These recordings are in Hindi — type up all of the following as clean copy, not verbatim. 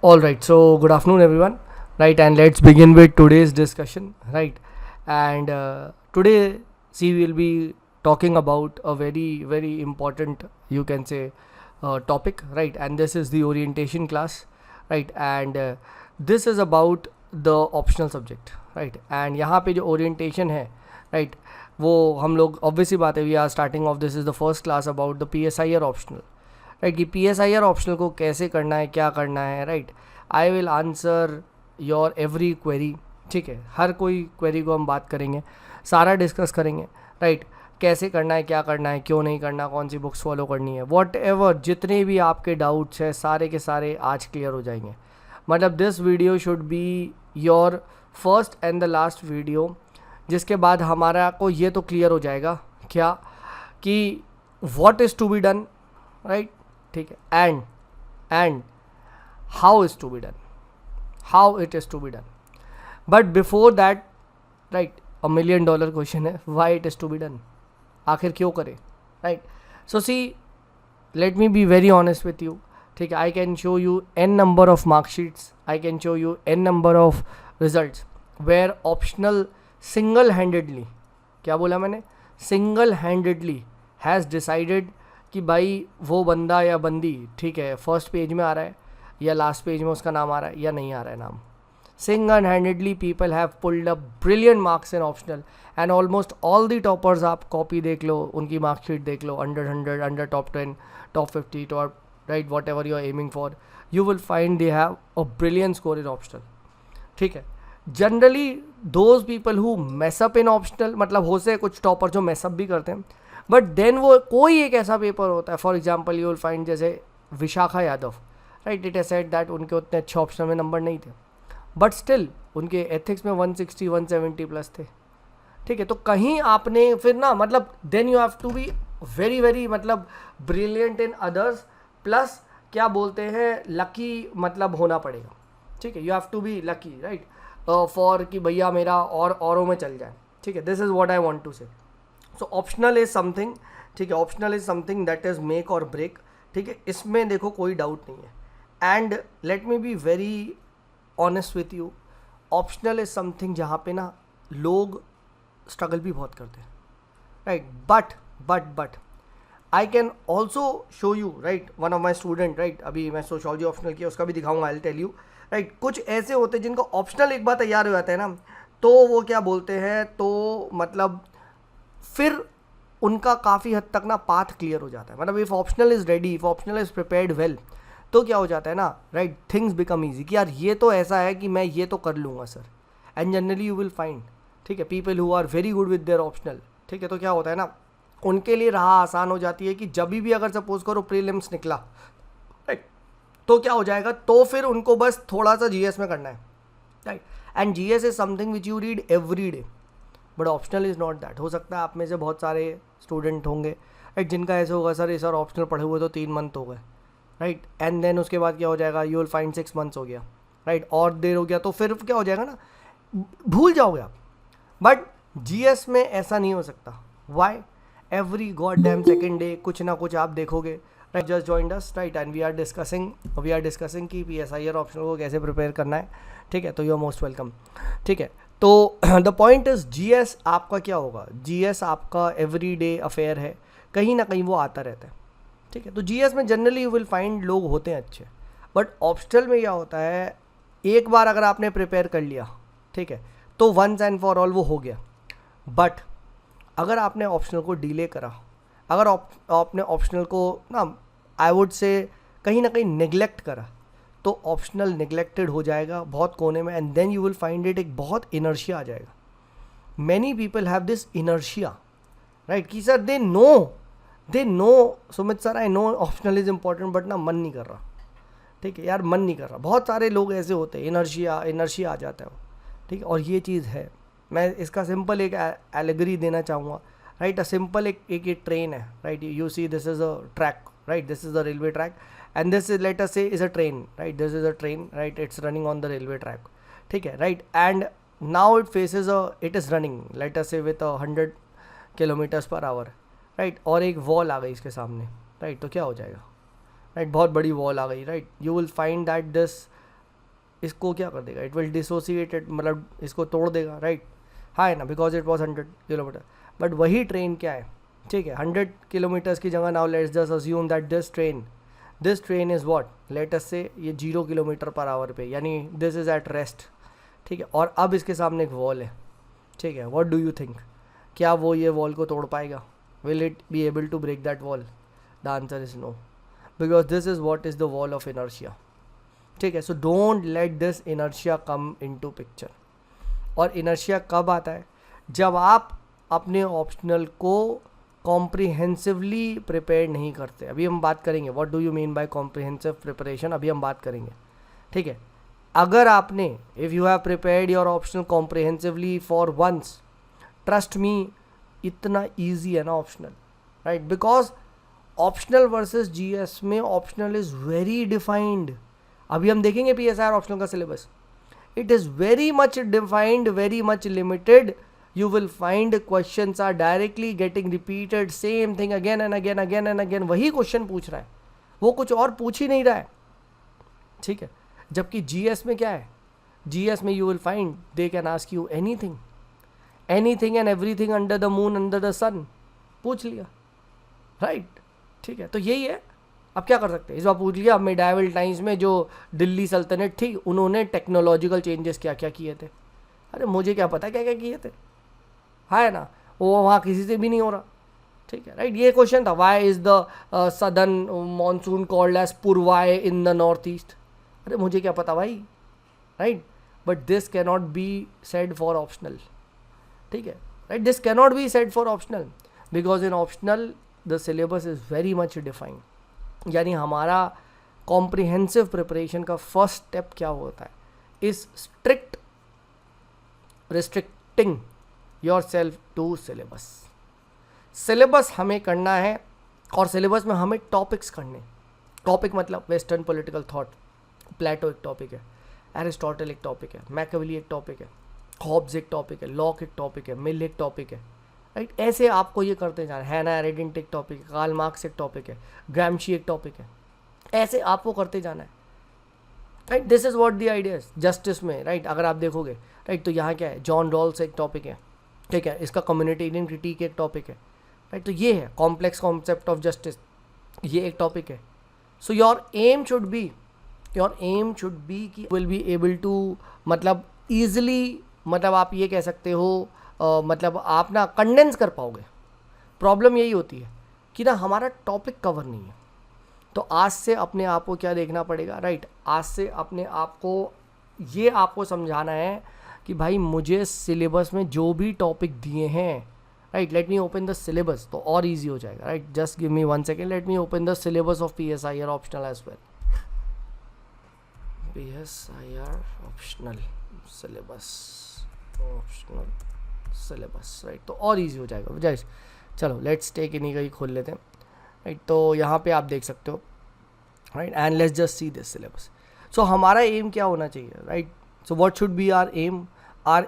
All right, so good afternoon, everyone. Right, and let's begin with today's discussion. Right, and today, see, we'll be talking about a very, very important, you can say, topic. Right, and this is the orientation class. Right, and this is about the optional subject. Right, and यहाँ पे जो orientation है, right, वो हम लोग obvious सी बात है, we are starting off. This is the first class about the PSIR optional. Right कि P S I R optional को कैसे करना है, क्या करना है. Right, I will answer your every query. ठीक है, हर कोई क्वेरी को हम बात करेंगे, सारा डिस्कस करेंगे. राइट, कैसे करना है, क्या करना है, क्यों नहीं करना, कौन सी बुक्स फॉलो करनी है, वॉट एवर जितने भी आपके डाउट्स हैं सारे के सारे आज क्लियर हो जाएंगे. मतलब this video should be your first and the last video, जिसके बाद हमारा को ये तो क्लियर हो जाएगा क्या कि what is to be done. Right, ठीक है, and how is to be done, how it is to be done. But before that, right, $1 million question है, why it is to be done, आखिर क्यों करें. Right, so see, let me be very honest with you. ठीक है, I can show you n number of marksheets, I can show you n number of results where optional single handedly, क्या बोला मैंने, सिंगल हैंडेडली हैज़ डिसाइडेड कि भाई वो बंदा या बंदी, ठीक है, फर्स्ट पेज में आ रहा है या लास्ट पेज में उसका नाम आ रहा है या नहीं आ रहा है नाम. Single handedly people have pulled up brilliant marks in optional and almost all the toppers. आप कॉपी देख लो, उनकी मार्कशीट देख लो, under 100, under top 10, top 50, top, right, whatever you are aiming for, you will find they have a brilliant score in optional. ठीक है, generally those people who mess up in optional, मतलब हो से कुछ टॉपर जो मैसअप भी करते हैं, बट देन वो कोई एक ऐसा पेपर होता है, for example you will find जैसे Vishakha Yadav. Right, it has said that उनके उतने अच्छे ऑप्शनल में नंबर नहीं थे, बट स्टिल उनके एथिक्स में 160 170 प्लस थे. ठीक है, तो कहीं आपने फिर ना, मतलब then you have to be very very, मतलब ब्रिलियंट इन अदर्स, प्लस क्या बोलते हैं, लकी मतलब होना पड़ेगा. ठीक है, you have to be lucky, right, for कि भैया मेरा और औरों में चल जाए. ठीक है, this is what I want to say. So optional is something, ठीक है, optional is something that is make और ब्रेक. ठीक है, इसमें देखो कोई डाउट नहीं है. And let me be very honest with you, optional is something जहाँ पे ना लोग स्ट्रगल भी बहुत करते हैं. Right, but I can also show you, right, one of my student, right, अभी मैं सोशोलॉजी ऑप्शनल किया, उसका भी दिखाऊंगा, I will tell you. Right, कुछ ऐसे होते हैं जिनको ऑप्शनल एक बार तैयार हो जाता है ना, तो वो क्या बोलते हैं, तो मतलब फिर उनका काफ़ी हद तक ना पाथ क्लियर हो जाता है. मतलब if optional is ready, if optional is prepared well, तो क्या हो जाता है ना, राइट, थिंग्स बिकम ईजी कि यार ये तो ऐसा है कि मैं ये तो कर लूँगा sir. And generally you will find, ठीक है, people who are very good with their optional. ठीक है, तो क्या होता है ना, उनके लिए राह आसान हो जाती है कि जब भी अगर सपोज करो प्रीलिम्स निकला, राइट, तो क्या हो जाएगा, तो फिर उनको बस थोड़ा सा जीएस में करना है. Right, and GS is something which you read every day, but optional is not that. हो सकता है आप में से बहुत सारे स्टूडेंट होंगे, राइट, जिनका ऐसे होगा सर ये सर ऑप्शनल पढ़े हुए तो 3 मंथ हो गए. राइट, एंड देन उसके बाद क्या हो जाएगा, यू विल फाइंड 6 months हो गया. राइट, और देर हो गया, तो फिर क्या हो जाएगा ना, भूल जाओगे आप. बट जीएस में ऐसा नहीं हो सकता. Why, every god damn second day कुछ ना कुछ आप देखोगे. Right, just joined us, right, and we are discussing कि PSIR ऑप्शनल को कैसे प्रिपेयर करना है. ठीक है, तो यू आर मोस्ट वेलकम. ठीक है, तो द पॉइंट इज़ जीएस आपका क्या होगा, जीएस आपका एवरीडे अफेयर है, कहीं ना कहीं वो आता रहता है. ठीक है, तो जीएस में जनरली यू विल फाइंड लोग होते हैं अच्छे, बट ऑप्शनल में क्या होता है, एक बार अगर आपने प्रिपेयर कर लिया, ठीक है, तो वंस एंड फॉर ऑल वो हो गया. बट अगर आपने ऑप्शनल को डिले करा, अगर आपने ऑप्शनल को ना, आई वुड से कहीं ना कहीं निगलेक्ट करा, तो ऑप्शनल निगलेक्टेड हो जाएगा बहुत कोने में. And then you will find it, एक बहुत इनर्शिया आ जाएगा. Many people have this inertia, right, कि sir they know Sumit sir, I know optional is important, but ना मन नहीं कर रहा. ठीक है यार, मन नहीं कर रहा. बहुत सारे लोग ऐसे होते हैं, इनर्शिया आ जाता है वो. ठीक है, और ये चीज़ है, मैं इसका सिंपल एक एलेगरी देना चाहूँगा. राइट, अ सिंपल एक ये ट्रेन है. Right, you see this is a track, right, this is the railway track, and this is, let us say, is a train. Right, this is a train, right, it's running on the railway track. ठीक है, right, and now it is running, let us say, with 100 kilometers per hour. right, और एक वॉल आ गई इसके सामने. right, तो क्या हो जाएगा, right, बहुत बड़ी वॉल आ गई. right, you will find that this इसको क्या कर देगा, इट विल डिसोसिएटेड, मतलब इसको तोड़ देगा, राइट, हाँ है ना, because it was 100 kilometre. But वही ट्रेन क्या है, ठीक है, 100 किलोमीटर्स की जगह now let's just assume that this train is what, let us से ये 0 किलोमीटर पर आवर पे, यानी दिस इज़ एट रेस्ट, ठीक है, और अब इसके सामने एक वॉल है, ठीक है. व्हाट डू यू थिंक, क्या वो ये वॉल को तोड़ पाएगा, will it be able to break that wall? The answer is no, because this is what is the wall of inertia, ठीक है. So don't let this inertia come into picture. और इनर्शिया कब आता है, जब आप अपने ऑप्शनल को कॉम्प्रिहेंसिवली प्रिपेयर नहीं करते. अभी हम बात करेंगे what do you mean by comprehensive preparation, अभी हम बात करेंगे, ठीक है. अगर आपने, if you have prepared your optional comprehensively for once, trust me, इतना ईजी है ना optional, right, because optional versus GS में ऑप्शनल इज़ वेरी डिफाइंड. अभी हम देखेंगे पीएसआई ऑप्शनल का syllabus, it is very much defined, very much limited. You will find questions are directly getting repeated, same thing again and again, again and again. वही क्वेश्चन पूछ रहा है, वो कुछ और पूछ ही नहीं रहा है, ठीक है. जबकि जीएस में क्या है, जीएस में you will find they can ask you anything, anything and everything under the moon, under the sun, पूछ लिया, राइट, ठीक है. तो यही है. अब क्या कर सकते हैं, इस बार पूछ लिया. अब मेडाइवल टाइम्स में जो दिल्ली सल्तनत थी, उन्होंने टेक्नोलॉजिकल चेंजेस क्या क्या किए थे, अरे मुझे क्या पता क्या क्या किए थे, है ना, वो वहाँ किसी से भी नहीं हो रहा, ठीक है, राइट. ये क्वेश्चन था, why is the southern monsoon called as पूर्वाय इन द नॉर्थ ईस्ट, अरे मुझे क्या पता भाई, right. But this cannot be said for optional, ठीक है, right. This cannot be said for optional because in optional the syllabus is very much defined. यानी हमारा कॉम्प्रिहेंसिव प्रिपरेशन का फर्स्ट स्टेप क्या होता है, is strict restricting yourself to syllabus. Syllabus हमें करना है, और सिलेबस में हमें टॉपिक्स करने. टॉपिक मतलब वेस्टर्न पॉलिटिकल थॉट, प्लेटो एक टॉपिक है, एरिस्टोटल एक टॉपिक है, मैकियावेली एक टॉपिक है, हॉब्स एक टॉपिक है, लॉक एक टॉपिक है, मिल एक टॉपिक है, राइट. ऐसे आपको ये करते जाना है. हैना एरेंडेंट एक टॉपिक है, कार्ल मार्क्स एक टॉपिक है, ग्रैमशी एक टॉपिक है, ऐसे आपको करते जाना है, right. This is what the idea is. Justice में, राइट, अगर आप देखोगे, राइट, तो यहाँ क्या है, जॉन रॉल्स एक टॉपिक है, ठीक है, इसका कम्युनिटेरियन क्रिटिक एक टॉपिक है, राइट. तो ये है कॉम्प्लेक्स कॉन्सेप्ट ऑफ जस्टिस, ये एक टॉपिक है. So your aim should be कि विल बी एबल टू, मतलब ईजिली, मतलब आप ये कह सकते हो, मतलब आप ना कंडेंस कर पाओगे. प्रॉब्लम यही होती है कि ना हमारा टॉपिक कवर नहीं है. तो आज से अपने आप को क्या देखना पड़ेगा, राइट, आज से अपने आप को ये आपको समझाना है कि भाई मुझे सिलेबस में जो भी टॉपिक दिए हैं, right, let me open the syllabus, तो और इजी हो जाएगा, right. Just give me 1 second, let me open the syllabus of PSIR optional as well. PSIR optional syllabus, right, तो और इजी हो जाएगा. जैसे चलो लेट्स टेक इन्हीं का ही खोल लेते हैं, राइट. तो यहाँ पे आप देख सकते हो, right, and let's just see this syllabus. So हमारा एम क्या होना चाहिए, right. So what should be our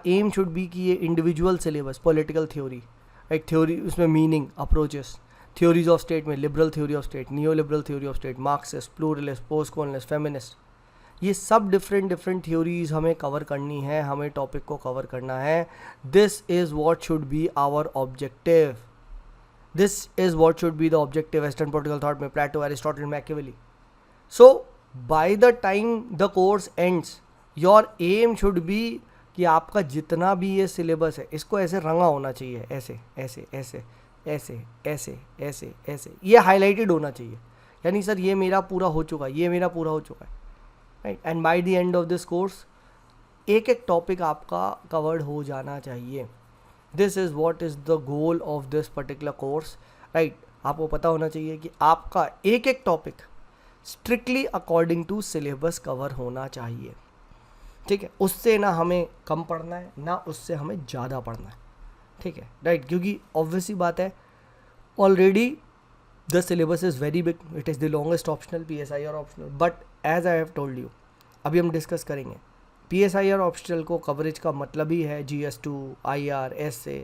aim should be कि ये individual syllabus, political theory, right, theory उसमें meaning, approaches, theories of state में liberal theory of state, neo liberal theory of state, Marxist, pluralist, post colonialist, feminist, ये सब डिफरेंट थ्योरीज हमें कवर करनी है, हमें टॉपिक को कवर करना है. This is what should be our objective. This is what should be the objective western political thought में, Plato, Aristotle, Machiavelli. So by the time the course ends, your aim should be कि आपका जितना भी ये सिलेबस है, इसको ऐसे रंगा होना चाहिए, ऐसे ऐसे ऐसे ऐसे ऐसे ऐसे ऐसे, ये हाईलाइटेड होना चाहिए. यानी सर ये मेरा पूरा हो चुका है, ये मेरा पूरा हो चुका है, right. And by the end of this course एक एक टॉपिक आपका कवर्ड हो जाना चाहिए. This is what is the goal of this particular course, right. आपको पता होना चाहिए कि आपका एक एक topic strictly according to syllabus cover होना चाहिए, ठीक है. उससे ना हमें कम पढ़ना है, ना उससे हमें ज़्यादा पढ़ना है, ठीक है, राइट. क्योंकि ऑब्वियसली बात है, already the syllabus is very big, it is the longest optional PSIR optional. But as I have told you, अभी हम डिस्कस करेंगे, PSIR ऑप्शनल को कवरेज का मतलब ही है GS2, IR, SA,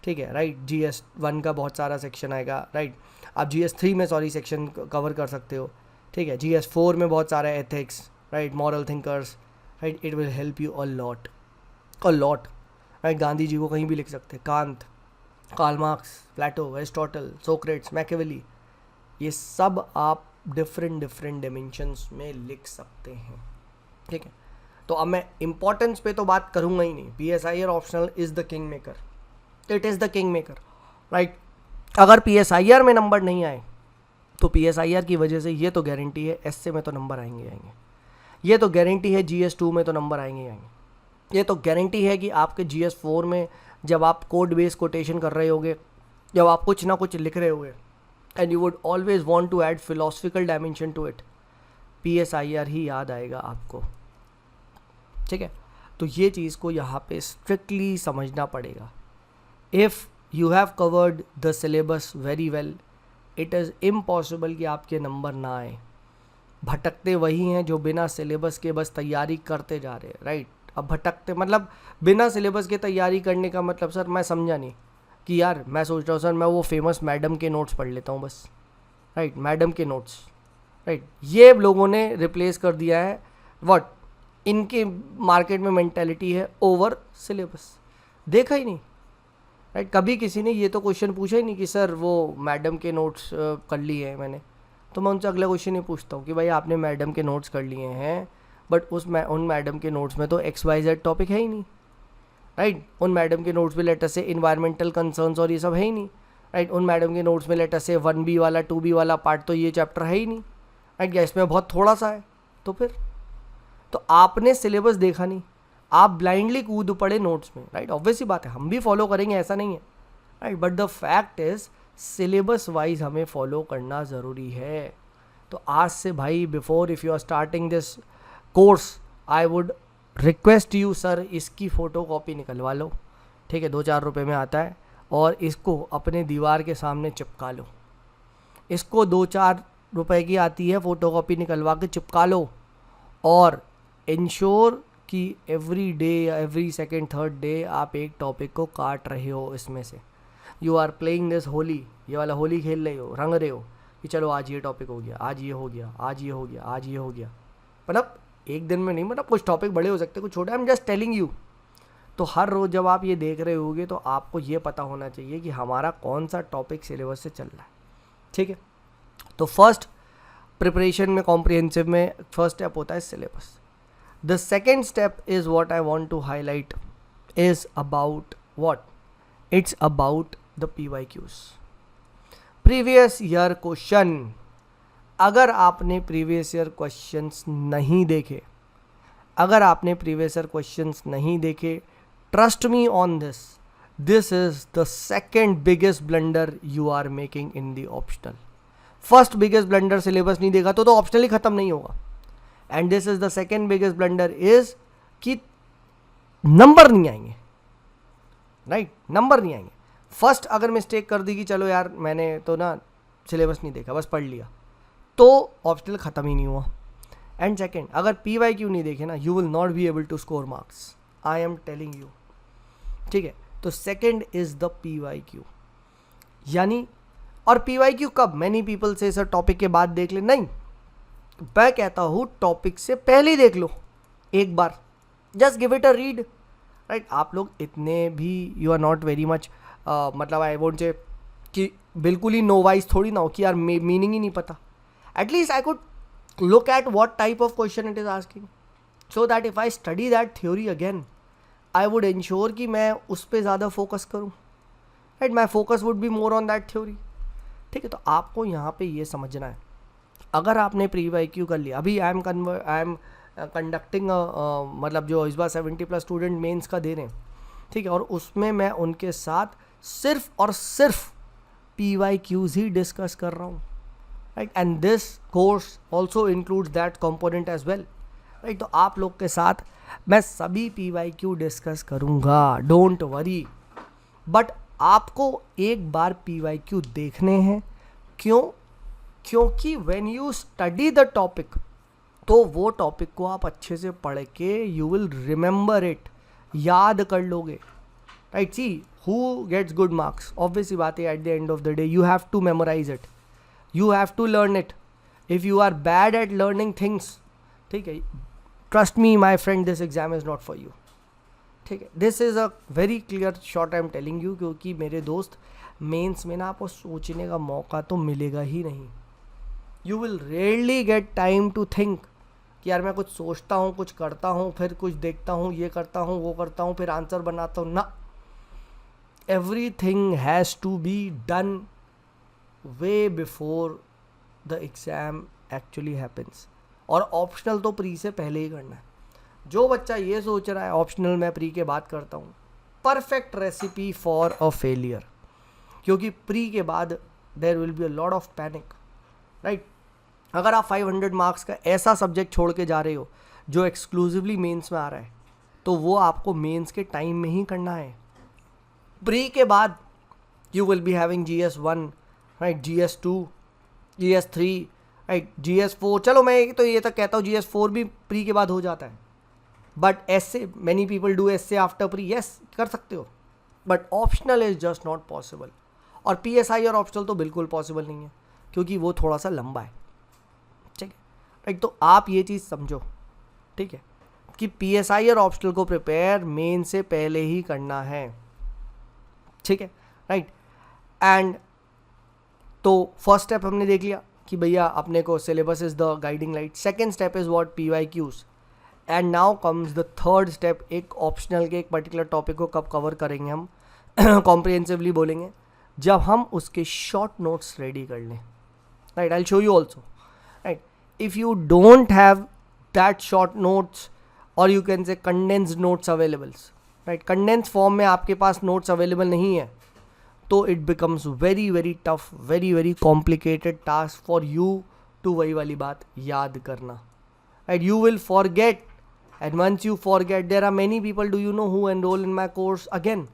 ठीक है, राइट. GS1 का बहुत सारा सेक्शन आएगा, राइट. आप GS3 में सेक्शन कवर कर सकते हो, ठीक है. GS4 में बहुत सारा ethics, right, moral thinkers, right. It will help you a lot. Right. Gandhi ji को कहीं भी लिख सकते हैं, Kant, Karl Marx, Plato, Aristotle, Socrates, Machiavelli, ये सब आप डिफरेंट डिमेंशंस में लिख सकते हैं. ठीक है. तो अब मैं इम्पोर्टेंस पे तो बात करूंगा ही नहीं. PSIR optional is the king maker. It is the king maker. Right. अगर PSIR में नंबर नहीं आए तो PSIR की वजह से ये तो गारंटी है एसए में तो नंबर आएंगे. ये तो गारंटी है GS2 में तो नंबर आएंगे. ये तो गारंटी है कि आपके GS4 में जब आप कोड बेस कोटेशन कर रहे होगे, जब आप कुछ ना कुछ लिख रहे होगे, and you would always want to add philosophical dimension to it, PSIR ही याद आएगा आपको. ठीक है. तो ये चीज़ को यहाँ पे स्ट्रिक्टली समझना पड़ेगा. If you have covered the syllabus very well, it is impossible कि आपके नंबर ना आए. भटकते वही हैं जो बिना सिलेबस के बस तैयारी करते जा रहे हैं. राइट. अब भटकते मतलब बिना सिलेबस के तैयारी करने का मतलब, सर मैं समझा नहीं कि यार मैं सोच रहा हूँ सर मैं वो फेमस मैडम के नोट्स पढ़ लेता हूँ बस. राइट. मैडम के नोट्स. राइट. ये लोगों ने रिप्लेस कर दिया है व्हाट, इनके मार्केट में मेंटालिटी है ओवर सिलेबस. देखा ही नहीं. राइट. कभी किसी ने ये तो क्वेश्चन पूछा ही नहीं कि सर वो मैडम के नोट्स कर लिए हैं मैंने. तो मैं उनसे अगला क्वेश्चन ही पूछता हूँ कि भाई आपने मैडम के नोट्स कर लिए हैं, बट उन मैडम के नोट्स में तो XYZ टॉपिक है ही नहीं. राइट. उन मैडम के नोट्स में लेटर से इन्वायरमेंटल कंसर्न्स और ये सब है ही नहीं. राइट. उन मैडम के नोट्स में लेटर से 1B वाला 2B वाला पार्ट तो ये चैप्टर है ही नहीं. राइट. या इसमें बहुत थोड़ा सा है. तो फिर तो आपने सिलेबस देखा नहीं, आप ब्लाइंडली कूद पड़े नोट्स में. राइट. ऑब्वियसली बात है, हम भी फॉलो करेंगे, ऐसा नहीं है. Right. But the fact is syllabus wise हमें फॉलो करना ज़रूरी है. तो आज से भाई, before if you are starting this course, I would request you sir, इसकी फ़ोटो कॉपी निकलवा लो. ठीक है. 2-4 रुपये में आता है, और इसको अपने दीवार के सामने चिपका लो. इसको 2-4 रुपये की आती है, फ़ोटो कॉपी निकलवा के चिपका लो. और इंश्योर कि एवरी डे या एवरी सेकेंड थर्ड डे आप एक टॉपिक को काट रहे हो. इसमें से यू आर प्लेइंग दिस होली, ये वाला होली खेल रहे हो, रंग रहे हो कि चलो आज ये टॉपिक हो गया, आज ये हो गया, आज ये हो गया, आज ये हो गया. मतलब एक दिन में नहीं, मतलब कुछ टॉपिक बड़े हो सकते हैं, कुछ छोटे. I am just telling you. तो हर रोज़ जब आप ये देख रहे होगे तो आपको ये पता होना चाहिए कि हमारा कौन सा टॉपिक सिलेबस से चल रहा है. ठीक है. तो फर्स्ट प्रिपरेशन में, कॉम्प्रिहेंसिव में फर्स्ट स्टेप होता है syllabus. The second step is what I want to highlight is about what? It's about the PYQs. Previous year question. अगर आपने previous year questions नहीं देखे, trust me on this. This is the second biggest blunder you are making in the optional. First biggest blunder syllabus नहीं देखा तो optional ही खत्म नहीं होगा. And this is the second biggest blunder is कि नंबर नहीं आएंगे. राइट. नंबर नहीं आएंगे. फर्स्ट अगर मिस्टेक कर दी कि चलो यार मैंने तो ना सिलेबस नहीं देखा, बस पढ़ लिया, तो ऑप्शनल ख़त्म ही नहीं हुआ. एंड सेकेंड, अगर PYQ नहीं देखे ना, you will not be able to score marks. I am telling you. ठीक है. तो सेकेंड इज द PYQ. यानी, और PYQ कब? मैनी पीपल से सर टॉपिक के बाद देख ले. नहीं, मैं कहता हूँ टॉपिक से पहले ही देख लो एक बार. Just give it a read. Right. आप लोग इतने भी, you are not very much, मतलब आई वोंट से कि बिल्कुल ही नो वाइज थोड़ी ना हो कि यार मीनिंग ही नहीं पता. At least I could look at what type of question it is asking, so that if I study that theory again, I would ensure कि मैं उस पर ज़्यादा फोकस करूँ. Right. My focus would be more on that theory. ठीक है. तो आपको यहाँ पे ये समझना है, अगर आपने PYQ कर लिया, अभी आई एम कंडक्टिंग मतलब जो इस बार 70+ स्टूडेंट मेंस का दे रहे हैं. ठीक है. और उसमें मैं उनके साथ सिर्फ और सिर्फ PYQs ही डिस्कस कर रहा हूँ. Right. And this course also includes that component as well. Right. तो आप लोग के साथ मैं सभी PYQ डिस्कस करूँगा, डोंट वरी. बट आपको एक बार PYQ देखने हैं. क्यों? क्योंकि when you study the topic, तो वो टॉपिक को आप अच्छे से पढ़ के यू विल रिमेंबर इट, याद कर लोगे. Right. See who gets good marks? Obviously बात है, at the end of the day you have to memorise it, you have to learn it. If you are bad at learning things, ठीक है, trust me my friend, this exam is not for you. ठीक है, this is a very clear short I am telling you, क्योंकि मेरे दोस्त मेंस में ना आपको सोचने का मौका तो मिलेगा ही नहीं. You will rarely get time to think कि यार मैं कुछ सोचता हूँ, कुछ करता हूँ, फिर कुछ देखता हूँ, ये करता हूँ, वो करता हूँ, फिर आंसर बनाता हूँ. ना, everything has to be done way before the exam actually happens. और ऑप्शनल तो प्री से पहले ही करना है. जो बच्चा ये सोच रहा है ऑप्शनल मैं प्री के बाद करता हूँ, perfect recipe for a failure. क्योंकि प्री के बाद there will be a lot of panic, right. अगर आप 500 मार्क्स का ऐसा सब्जेक्ट छोड़ के जा रहे हो जो एक्सक्लूसिवली मेंस में आ रहा है, तो वो आपको मेंस के टाइम में ही करना है. प्री के बाद you will be having GS1, right, GS2, GS3, right, GS4. चलो मैं तो ये तक कहता हूँ GS4 भी प्री के बाद हो जाता है. बट ऐसे मैनी पीपल डू ऐसे आफ्टर प्री, यस कर सकते हो, but optional is just not possible. और PSI और ऑप्शनल तो बिल्कुल पॉसिबल नहीं है, क्योंकि वो थोड़ा सा लंबा है. ठीक है, राइट. तो आप ये चीज़ समझो, ठीक है, कि PSI और ऑप्शनल को प्रिपेयर मेन से पहले ही करना है. ठीक है, राइट. एंड तो फर्स्ट स्टेप हमने देख लिया कि भैया अपने को syllabus is the guiding light. Second step is what, PYQs. And now comes the third step. एक ऑप्शनल के एक पर्टिकुलर टॉपिक को कब कवर करेंगे हम, कॉम्प्रिहेंसिवली बोलेंगे, जब हम उसके शॉर्ट नोट्स रेडी कर लें. Right, I will show you also. Right, if you don't have that short notes और you can say condensed notes availables, right, condense form में आपके पास नोट्स अवेलेबल नहीं है, तो it becomes very very tough, very very complicated task for you to वही वाली बात याद करना. Right, you will forget, and once you forget, there are many people, do you know, who enrol in my course again.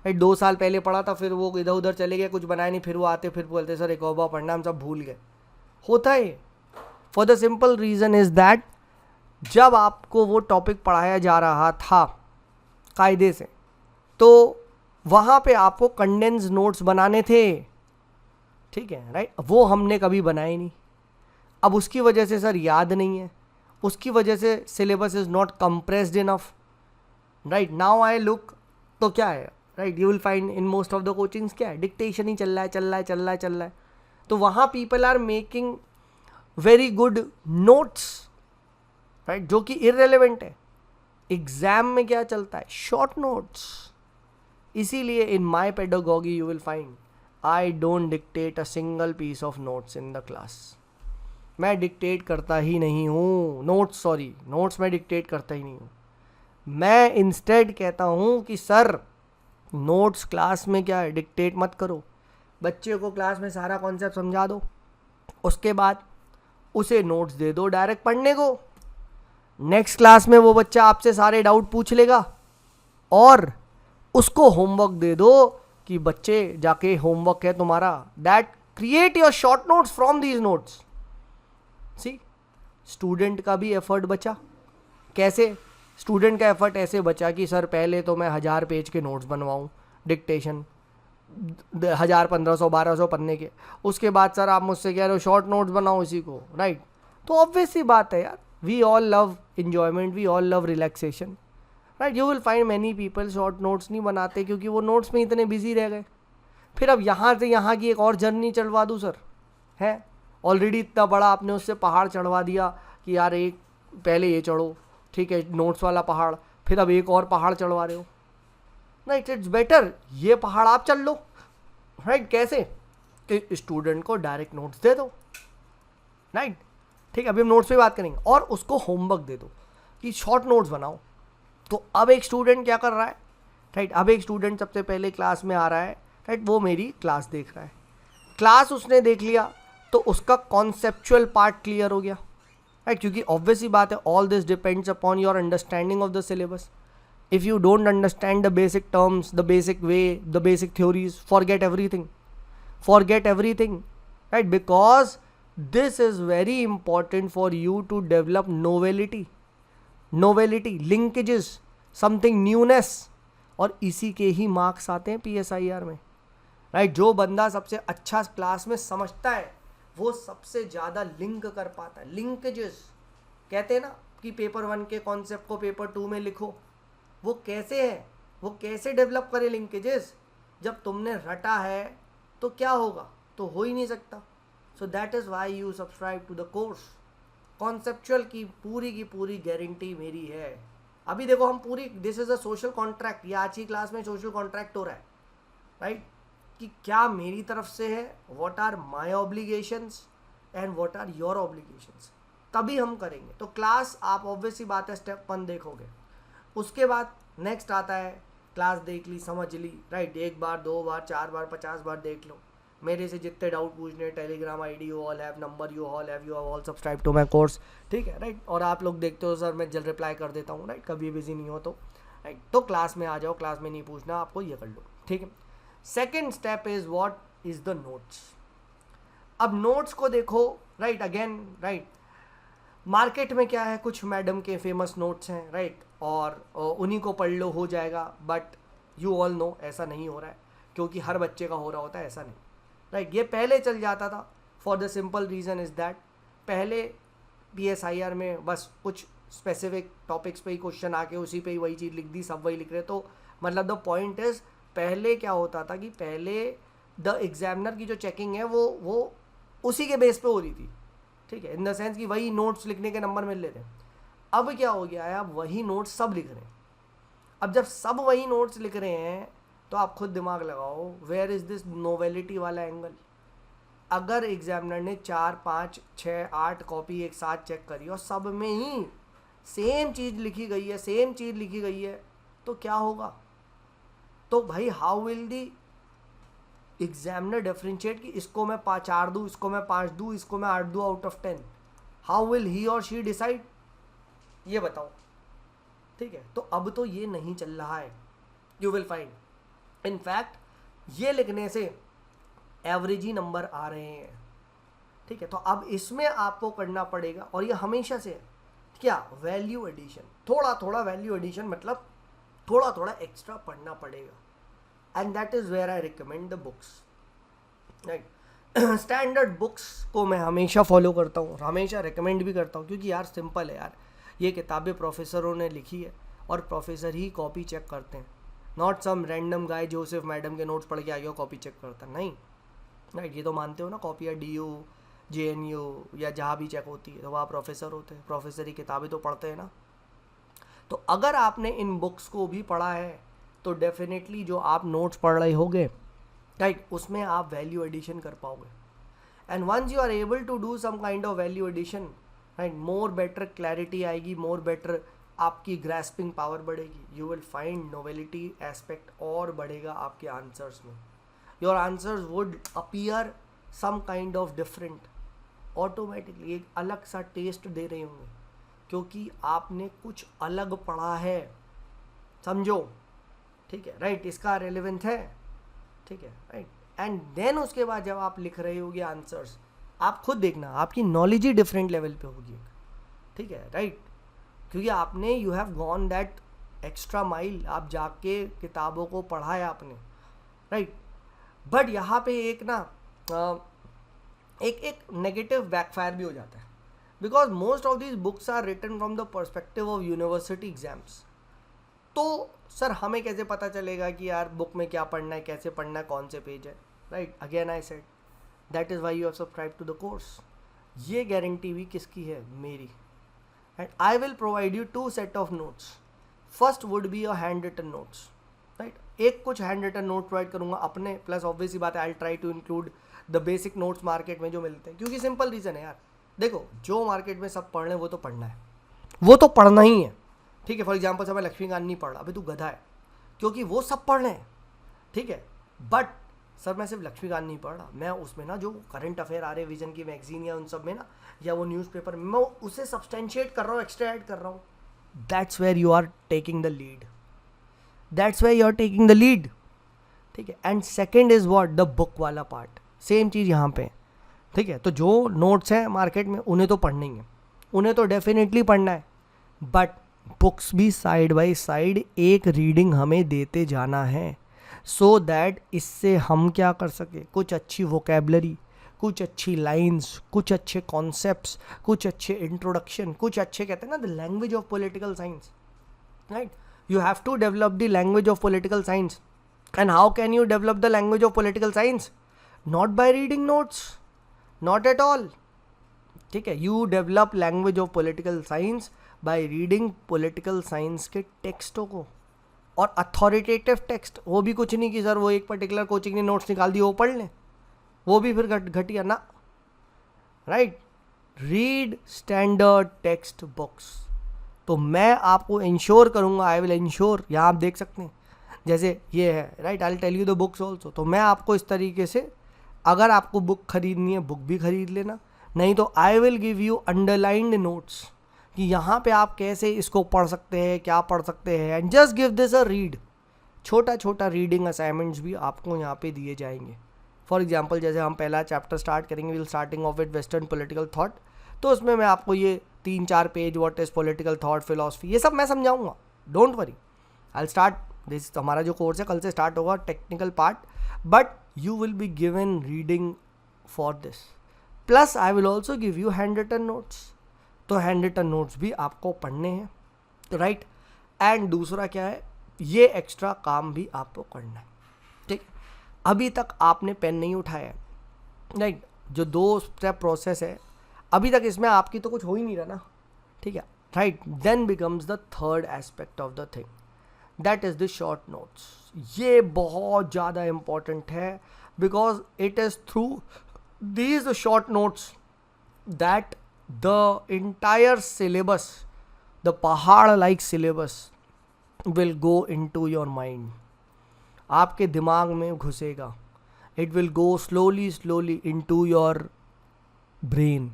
Right, 2 साल पहले पढ़ा था, फिर वो इधर उधर चले गए, कुछ बनाया नहीं, फिर वो आते फिर बोलते सर एक और बार पढ़ना, हम सब भूल गए. होता है. For the simple reason is that जब आपको वो टॉपिक पढ़ाया जा रहा था कायदे से, तो वहाँ पे आपको कंडेंस नोट्स बनाने थे. ठीक है, राइट, वो हमने कभी बनाए नहीं. अब उसकी वजह से सर याद नहीं है, उसकी वजह से syllabus is not compressed enough. Right, now I look, तो क्या है, right, you will find in most of the coachings क्या है, डिक्टेशन ही चल रहा है, चल रहा है, चल रहा है, चल रहा है. तो वहाँ people are making very good notes, right, जो कि इररेलेवेंट है. एग्जाम में क्या चलता है, शॉर्ट नोट्स. इसीलिए in my pedagogy you will find I don't dictate a single piece of notes in the class. मैं डिक्टेट करता ही नहीं हूँ नोट्स मैं डिक्टेट करता ही नहीं हूँ. मैं इंस्टेड कहता हूँ कि सर नोट्स क्लास में क्या है, डिक्टेट मत करो, बच्चे को क्लास में सारा कॉन्सेप्ट समझा दो, उसके बाद उसे नोट्स दे दो डायरेक्ट पढ़ने को. नेक्स्ट क्लास में वो बच्चा आपसे सारे डाउट पूछ लेगा, और उसको होमवर्क दे दो कि बच्चे जाके होमवर्क है तुम्हारा, that create your short notes from these notes. See, student का भी एफर्ट बचा. कैसे, स्टूडेंट का एफर्ट ऐसे बचा कि सर पहले तो मैं 1000 पेज के नोट्स बनवाऊँ डिक्टेशन, 1000, 1500, 1200 पन्ने के, उसके बाद सर आप मुझसे कह रहे हो शॉर्ट नोट्स बनाओ इसी को. राइट, तो ऑब्वियस सी बात है यार, we all love enjoyment, we all love relaxation. Right, you will find many people short notes नहीं बनाते क्योंकि वो नोट्स में इतने बिजी रह गए. फिर अब यहाँ से यहाँ की एक और जर्नी चढ़वा दूँ सर, है ऑलरेडी इतना बड़ा आपने उससे पहाड़ चढ़वा दिया कि यार एक पहले ये चढ़ो, ठीक है, नोट्स वाला पहाड़, फिर अब एक और पहाड़ चढ़वा रहे हो. राइट, इट्स बेटर ये पहाड़ आप चढ़ लो. राइट, कैसे, कि स्टूडेंट को डायरेक्ट नोट्स दे दो. राइट, ठीक है, अभी हम नोट्स पे बात करेंगे, और उसको होमवर्क दे दो कि शॉर्ट नोट्स बनाओ. तो अब एक स्टूडेंट क्या कर रहा है, राइट, अब एक स्टूडेंट सबसे पहले क्लास में आ रहा है, राइट, वो मेरी क्लास देख रहा है. क्लास उसने देख लिया तो उसका कॉन्सेप्चुअल पार्ट क्लियर हो गया. राइट, क्योंकि ऑब्वियस ही बात है, all this depends upon your understanding of the syllabus. If you don't understand the basic terms, the basic way, the basic theories, forget everything. Right, because this is very important for you to develop novelty, linkages, something newness. और इसी के ही मार्क्स आते हैं PSIR में. राइट, जो बंदा सबसे अच्छा क्लास में समझता है वो सबसे ज़्यादा लिंक कर पाता है. लिंकेजेस कहते हैं ना, कि पेपर 1 के कॉन्सेप्ट को पेपर 2 में लिखो, वो कैसे है, वो कैसे डेवलप करे लिंकेजेस? जब तुमने रटा है तो क्या होगा, तो हो ही नहीं सकता. So that is why you subscribe to the course. Conceptual की पूरी गारंटी मेरी है. अभी देखो हम पूरी, this is a social contract, ये आज की क्लास में सोशल कॉन्ट्रैक्ट हो रहा है, राइट? कि क्या मेरी तरफ से है, what are my obligations and what are your obligations, तभी हम करेंगे. तो क्लास आप ऑब्वियसली बात है स्टेप 1 देखोगे, उसके बाद नेक्स्ट आता है क्लास देख ली, समझ ली, राइट? 1 बार 2 बार 4 बार 50 बार देख लो. मेरे से जितने डाउट पूछने, Telegram ID you all have, number you all have, you have all subscribe to my course, ठीक है, राइट? और आप लोग देखते हो सर मैं जल्द रिप्लाई कर देता हूँ, राइट? कभी बिजी नहीं हो तो, राइट? तो क्लास में आ जाओ, क्लास में नहीं पूछना आपको, ये कर लो, ठीक है. Second step is what is the notes. अब नोट्स को देखो, राइट? अगेन, राइट, मार्केट में क्या है, कुछ मैडम के फेमस नोट्स हैं, राइट? और उन्हीं को पढ़ लो, हो जाएगा. बट यू ऑल नो ऐसा नहीं हो रहा है, क्योंकि हर बच्चे का हो रहा होता है, ऐसा नहीं, राइट? ये पहले चल जाता था, for the simple reason is that पहले PSIR में बस कुछ स्पेसिफिक टॉपिक्स पे ही क्वेश्चन आके उसी पे ही वही चीज़ लिख दी, सब वही लिख रहे. तो मतलब द पॉइंट इज़, पहले क्या होता था कि पहले द एग्जामिनर की जो चेकिंग है वो उसी के बेस पे हो रही थी, ठीक है, इन द सेंस कि वही नोट्स लिखने के नंबर मिल लेते हैं. अब क्या हो गया है, अब वही नोट्स सब लिख रहे हैं. अब जब सब वही नोट्स लिख रहे हैं तो आप खुद दिमाग लगाओ, वेयर इज़ दिस नोवेलिटी वाला एंगल. अगर एग्जामिनर ने 4 5 6 8 कॉपी एक साथ चेक करी और सब में ही सेम चीज़ लिखी गई है, सेम चीज़ लिखी गई है, तो क्या होगा? तो भाई how will the examiner differentiate कि इसको मैं 4 दूँ, इसको मैं 5 दूँ, इसको मैं 8 दूँ out of 10? How will he और शी डिसाइड, ये बताओ, ठीक है? तो अब तो ये नहीं चल रहा है. यू विल फाइंड इनफैक्ट ये लिखने से एवरेज ही नंबर आ रहे हैं, ठीक है? तो अब इसमें आपको करना पड़ेगा, और ये हमेशा से है, क्या? Value addition. थोड़ा थोड़ा वैल्यू एडिशन, मतलब थोड़ा थोड़ा एक्स्ट्रा पढ़ना पड़ेगा. And that is where I recommend the books, right? Standard books को मैं हमेशा फॉलो करता हूँ, हमेशा रिकमेंड भी करता हूँ, क्योंकि यार सिंपल है यार, ये किताबें प्रोफेसरों ने लिखी है और प्रोफेसर ही कॉपी चेक करते हैं, not some random guy Joseph madam के नोट्स पढ़ के आ गया कॉपी चेक करता, नहीं, राइट? ये तो मानते हो ना, कॉपी या DU JNU या जहाँ भी चेक होती है तो वहाँ प्रोफेसर होते हैं, प्रोफेसर ही किताबें तो पढ़ते हैं ना. तो अगर आपने इन बुक्स को भी पढ़ा है तो डेफिनेटली जो आप नोट्स पढ़ रहे होगे, राइट, उसमें आप वैल्यू एडिशन कर पाओगे. And once you are able to do some kind of value addition, right, more better clarity आएगी, मोर बेटर आपकी ग्रैस्पिंग पावर बढ़ेगी. You will find novelty aspect और बढ़ेगा आपके आंसर्स में. Your answers would appear some kind of different, automatically एक अलग सा टेस्ट दे रहे होंगे, क्योंकि आपने कुछ अलग पढ़ा है, समझो, ठीक है, राइट? इसका रेलेवेंस है, ठीक है, राइट? एंड देन उसके बाद जब आप लिख रहे होगे आंसर्स, आप खुद देखना आपकी नॉलेज ही डिफरेंट लेवल पे होगी, ठीक है, राइट? क्योंकि आपने, you have gone that extra mile, आप जाके किताबों को पढ़ा है आपने, राइट? बट यहाँ पे एक ना एक नेगेटिव बैकफायर भी हो जाता है, because most of these books are written from the perspective of university exams. तो सर हमें कैसे पता चलेगा कि यार बुक में क्या पढ़ना है, कैसे पढ़ना है, कौन से पेज है, right? Again I said that is why you have subscribe to the course. ये गारंटी भी किसकी है? मेरी. And I will provide you 2 set of notes. First would be a hand written notes, right? एक कुछ हैंड रिटन नोट प्रोवाइड करूँगा अपने, प्लस ऑब्वियसली बात है I try to include the basic notes market में जो मिलते हैं, क्योंकि सिंपल रीज़न है यार, देखो जो मार्केट में सब पढ़ रहे हैं वो तो पढ़ना है, वो तो पढ़ना ही है, ठीक है? फॉर एग्जाम्पल से मैं लक्ष्मीकांत नहीं पढ़ रहा, अभी तू गधा है, क्योंकि वो सब पढ़ रहे हैं, ठीक है? बट सर मैं सिर्फ लक्ष्मीकांत नहीं पढ़ रहा, मैं उसमें ना जो करंट अफेयर आ रहे हैं विजन की मैगजीन या उन सब में ना, या वो न्यूज़पेपर में, मैं उसे सब्सटेंशिएट कर रहा हूँ, एक्स्ट्रा ऐड कर रहा हूँ. That's where you are taking the lead, that's where you are taking the lead, ठीक है? And second is what, the book वाला पार्ट. सेम चीज़ यहाँ पे, ठीक है? तो जो नोट्स हैं मार्केट में उन्हें तो पढ़ना ही है, उन्हें तो डेफिनेटली पढ़ना है, बट बुक्स भी साइड बाय साइड एक रीडिंग हमें देते जाना है, सो दैट इससे हम क्या कर सके, कुछ अच्छी वोकेबलरी, कुछ अच्छी लाइंस, कुछ अच्छे कॉन्सेप्ट्स, कुछ अच्छे इंट्रोडक्शन, कुछ अच्छे कहते हैं ना the language of political science, right? You have to develop the language of political science. And how can you develop the language of political science? Not by reading notes, not at all. ठीक है, you develop language of political science by reading political science के टेक्स्टों को, और अथॉरिटेटिव टेक्स्ट, वो भी कुछ नहीं कि सर वो एक पर्टिकुलर कोचिंग ने नोट्स निकाल दिए वो पढ़ लें, वो भी फिर घटिया ना, right? Read standard text books. तो मैं आपको इंश्योर करूँगा, आई विल इंश्योर, यहाँ आप देख सकते हैं जैसे ये है, right? I will tell you the books also. तो मैं आपको इस तरीके से, अगर आपको बुक खरीदनी है बुक भी खरीद लेना, नहीं तो I will give you underlined notes कि यहाँ पे आप कैसे इसको पढ़ सकते हैं, क्या पढ़ सकते हैं, and just give this a read. छोटा छोटा रीडिंग असाइनमेंट्स भी आपको यहाँ पे दिए जाएंगे. फॉर एग्जाम्पल जैसे हम पहला चैप्टर स्टार्ट करेंगे, will starting off with western political thought, तो उसमें मैं आपको ये 3-4 page what is political thought, philosophy, ये सब मैं समझाऊंगा. Don't worry, I will start this. हमारा जो कोर्स है कल से स्टार्ट होगा technical part, but you will be given reading for this. Plus I will also give you hand written notes. तो हैंड रिटन नोट्स भी आपको पढ़ने हैं, राइट? एंड दूसरा क्या है, ये एक्स्ट्रा काम भी आपको करना है, ठीक? अभी तक आपने पेन नहीं उठाया है, राइट? जो 2 स्टेप प्रोसेस है अभी तक, इसमें आपकी तो कुछ हो ही नहीं रहा ना, ठीक है, right? Then becomes the third aspect of the thing, that is the short notes. ये बहुत ज़्यादा इंपॉर्टेंट है, because it is through these short notes that the entire syllabus, the पहाड़ like syllabus will go in to your mind. आपके दिमाग में घुसेगा. It will go slowly in to your brain,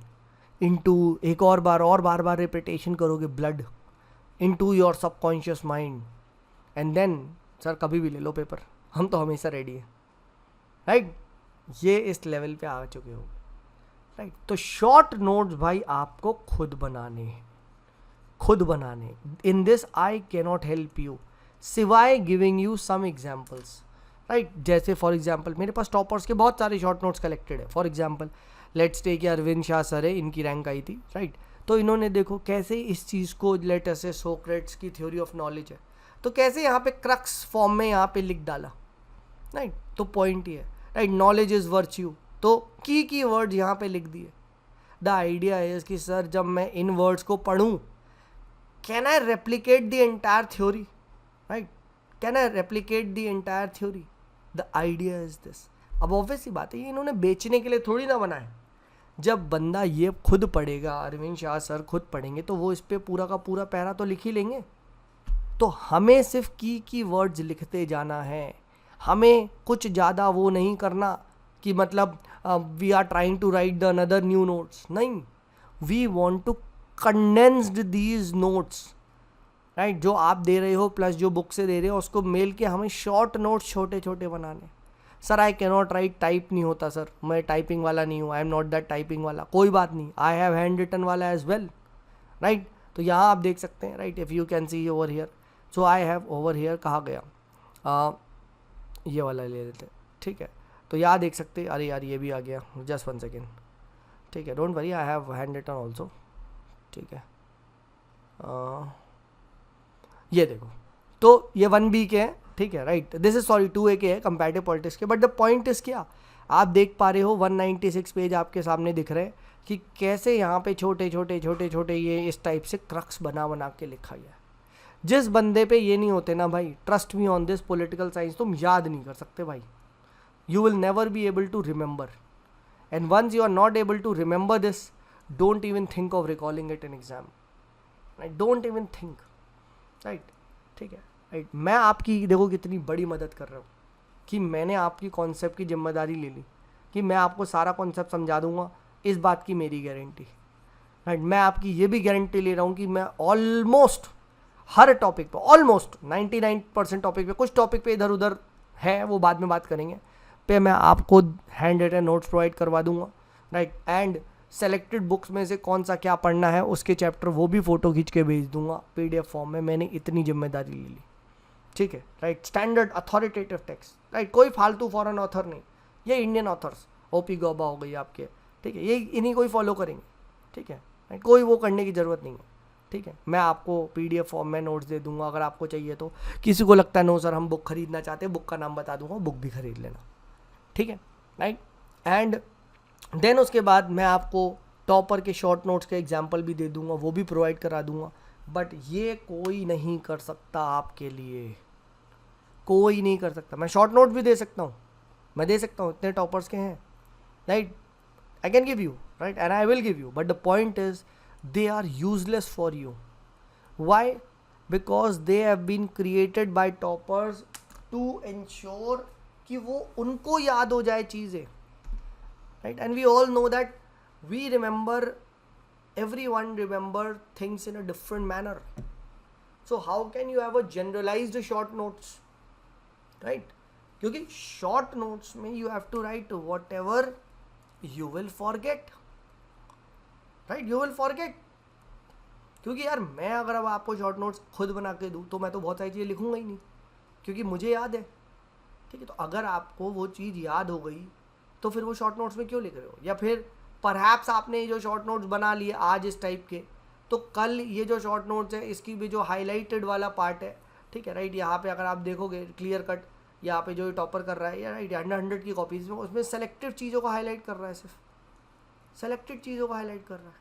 into, एक और बार रिपीटेशन करोगे, blood into your subconscious mind, and then sir कभी भी ले लो पेपर, हम तो हमेशा रेडी हैं, राइट? ये इस लेवल पे आ चुके हो, राइट? तो शॉर्ट नोट्स भाई आपको खुद बनाने. In this I cannot help you सिवाय giving you some examples, right? जैसे फॉर एग्जाम्पल मेरे पास टॉपर्स के बहुत सारे शॉर्ट नोट्स कलेक्टेड है. For example let's take Arvind Shah sir है, इनकी रैंक आई थी, राइट? तो इन्होंने देखो कैसे इस चीज़ को, लेट अस से सोक्रेट्स की थ्योरी ऑफ नॉलेज है, तो कैसे यहाँ पे क्रक्स फॉर्म में यहाँ पे लिख डाला, राइट? तो पॉइंट ये है, राइट? नॉलेज इज़ वर्च्यू, तो की वर्ड्स यहाँ पे लिख दिए. द आइडिया इज कि सर जब मैं इन वर्ड्स को पढ़ूँ, can I replicate the entire theory, right? Can I replicate the entire theory? The idea is this. अब ऑब्वियसली बात है, ये इन्होंने बेचने के लिए थोड़ी ना बनाए. जब बंदा ये खुद पढ़ेगा, अरविंद शाह सर खुद पढ़ेंगे, तो वो इस पे पूरा का पूरा पैरा तो लिख ही लेंगे. तो हमें सिर्फ की वर्ड्स लिखते जाना है, हमें कुछ ज़्यादा वो नहीं करना कि मतलब we are trying to write the another new notes. नहीं, we want to condensed these notes, right? जो आप दे रहे हो प्लस जो बुक से दे रहे हो उसको मेल के हमें शॉर्ट नोट्स छोटे छोटे बनाने. Sir I cannot right, type नहीं होता सर, मैं टाइपिंग वाला नहीं हूँ, I am not that typing वाला. कोई बात नहीं, आई हैव हैंड रिटन वाला एज वेल, राइट? तो यहाँ आप देख सकते हैं, right? If you can see over here, so I have over here, कहाँ गया, ये वाला ले लेते, ठीक है? तो यहाँ देख सकते हैं, अरे यार ये भी आ गया, जस्ट 1 सेकेंड, ठीक है? Don't worry, I have hand written also, ठीक है? ये देखो, तो ये 1B के हैं, ठीक है, right? This is sorry 2A के है कंपैरेटिव पॉलिटिक्स के. बट द पॉइंट इज क्या, आप देख पा रहे हो 196 पेज आपके सामने दिख रहे हैं कि कैसे यहाँ पे छोटे छोटे ये इस टाइप से क्रक्स बना के लिखा गया है. जिस बंदे पे ये नहीं होते ना भाई, trust me on this, political science तुम याद नहीं कर सकते भाई. You will never be able to remember, and once you are not able to remember this, don't even think of recalling it in exam, right? Don't even think, right? ठीक है, राइट? मैं आपकी देखो कितनी बड़ी मदद कर रहा हूँ कि मैंने आपकी कॉन्सेप्ट की जिम्मेदारी ले ली कि मैं आपको सारा कॉन्सेप्ट समझा दूंगा. इस बात की मेरी गारंटी, राइट? मैं आपकी ये भी गारंटी ले रहा हूँ कि मैं ऑलमोस्ट हर टॉपिक पे, ऑलमोस्ट 99% टॉपिक पे, कुछ टॉपिक पे इधर उधर है वो बाद में बात करेंगे, पे मैं आपको हैंड रिटन नोट्स प्रोवाइड करवा दूंगा, राइट? एंड सेलेक्टेड बुक्स में से कौन सा क्या पढ़ना है उसके चैप्टर वो भी फ़ोटो खींच के भेज दूंगा PDF फॉर्म में. मैंने इतनी जिम्मेदारी ले ली, ठीक है, right? Standard authoritative text, right? कोई फालतू फॉरेन ऑथर नहीं, ये इंडियन ऑथर्स, ओपी गौबा हो गई आपके, ठीक है, ये इन्हीं को ही फॉलो करेंगे, ठीक है, राइट, कोई वो करने की ज़रूरत नहीं है, ठीक है। मैं आपको PDF फॉर्म में नोट्स दे दूंगा अगर आपको चाहिए तो। किसी को लगता है नो सर हम बुक खरीदना चाहते हैं, बुक का नाम बता दूंगा, बुक भी खरीद लेना, ठीक है, राइट। एंड देन उसके बाद मैं आपको टॉपर के शॉर्ट नोट्स के एग्जाम्पल भी दे दूंगा, वो भी प्रोवाइड करा दूंगा। बट ये कोई नहीं कर सकता आपके लिए, कोई नहीं कर सकता। मैं शॉर्ट नोट भी दे सकता हूँ, मैं दे सकता हूँ, इतने टॉपर्स के हैं, right, I can give you, right, and I will give you, but the point is they are useless for you. Why? Because they have been created by toppers to ensure कि वो उनको याद हो जाए चीज़ें, right? And we all know that we remember, everyone remember things in a different manner. So how can you have a generalized short notes, right? क्योंकि short notes में you have to write whatever you will forget. Right, you will forget. क्योंकि यार मैं अगर अब आपको शॉर्ट नोट्स खुद बना के दूँ तो मैं तो बहुत सारी चीज़ें लिखूंगा ही नहीं, क्योंकि मुझे याद है, ठीक है। तो अगर आपको वो चीज़ याद हो गई तो फिर वो शॉर्ट नोट्स में क्यों लिख रहे हो? या फिर परहैप्स आपने ये जो शॉर्ट नोट्स बना लिए आज इस टाइप के, तो कल ये जो शॉर्ट नोट्स है इसकी भी जो हाईलाइटेड वाला पार्ट है, ठीक है, राइट, यहाँ पे अगर आप देखोगे क्लियर कट, यहाँ पे जो टॉपर कर रहा है या राइट 100 की कॉपीज़ में, उसमें सेलेक्टिव चीज़ों को हाईलाइट कर रहा है, सिर्फ सेलेक्टेड चीज़ों को हाईलाइट कर रहा है,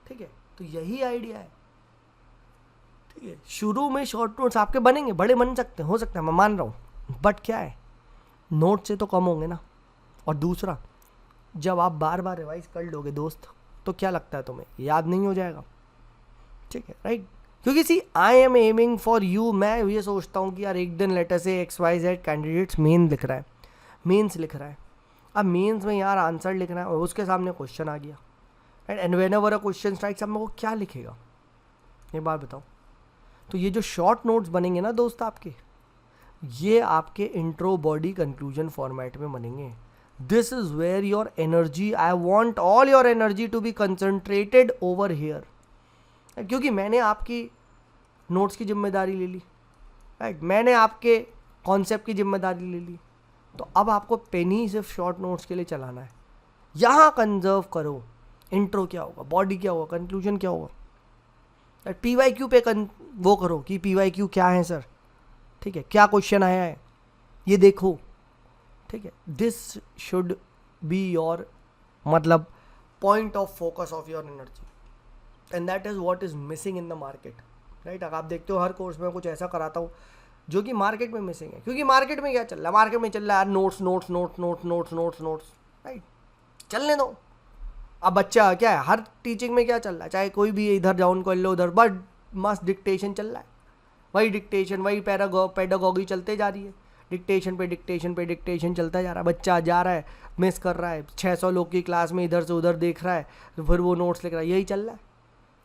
ठीक है। तो यही आइडिया है, ठीक है। शुरू में शॉर्ट नोट्स आपके बनेंगे, बड़े बन सकते हैं, हो सकता है, मैं मान रहा हूँ, बट क्या है, नोट से तो कम होंगे ना। और दूसरा, जब आप बार बार रिवाइज कर लोगे दोस्त, तो क्या लगता है तुम्हें, याद नहीं हो जाएगा, ठीक है, राइट। क्योंकि see I am aiming for you, मैं ये सोचता हूँ कि यार एक दिन लेटर से XYZ कैंडिडेट्स मेन लिख रहा है, मेंस लिख रहा है, अब मेंस में यार आंसर लिखना है और उसके सामने क्वेश्चन आ गया, and whenever a question strikes, अब मैं वो क्या लिखेगा, एक बार बताओ। तो ये जो शॉर्ट नोट्स बनेंगे ना दोस्त आपके, ये आपके इंट्रो बॉडी कंक्लूजन फॉर्मेट में बनेंगे। This is where your energy, I want all your energy to be concentrated over here, क्योंकि मैंने आपकी नोट्स की जिम्मेदारी ले ली, राइट, मैंने आपके कॉन्सेप्ट की जिम्मेदारी ले ली, तो अब आपको पेन ही सिर्फ शॉर्ट नोट्स के लिए चलाना है। यहाँ कंजर्व करो, इंट्रो क्या होगा, बॉडी क्या होगा, कंक्लूजन क्या होगा, PYQ पे वो करो कि PYQ क्या है सर, ठीक है, क्या क्वेश्चन आया है ये देखो, ठीक है। दिस शुड बी योर मतलब point of focus of your energy, and that is what is missing in the market, right. अगर आप देखते हो हर कोर्स में कुछ ऐसा कराता हूँ जो कि मार्केट में मिसिंग है, क्योंकि मार्केट में क्या चल रहा है, मार्केट में चल रहा है notes notes notes notes notes notes notes, right, चलने दो। अब बच्चा क्या है, हर टीचिंग में क्या चल रहा है, चाहे कोई भी इधर डाउन कर लो उधर, बट मस्त डिक्टेशन चल रहा है, वही डिक्टेशन, वही पेडागॉगी चलते जा रही है, डिक्टेशन पे डिक्टेशन पे डिक्टेशन चलता जा रहा है। बच्चा जा रहा है, मिस कर रहा है, 600 लोग की क्लास में इधर से उधर देख रहा है, तो फिर वो नोट्स लिख रहा है, यही चल रहा है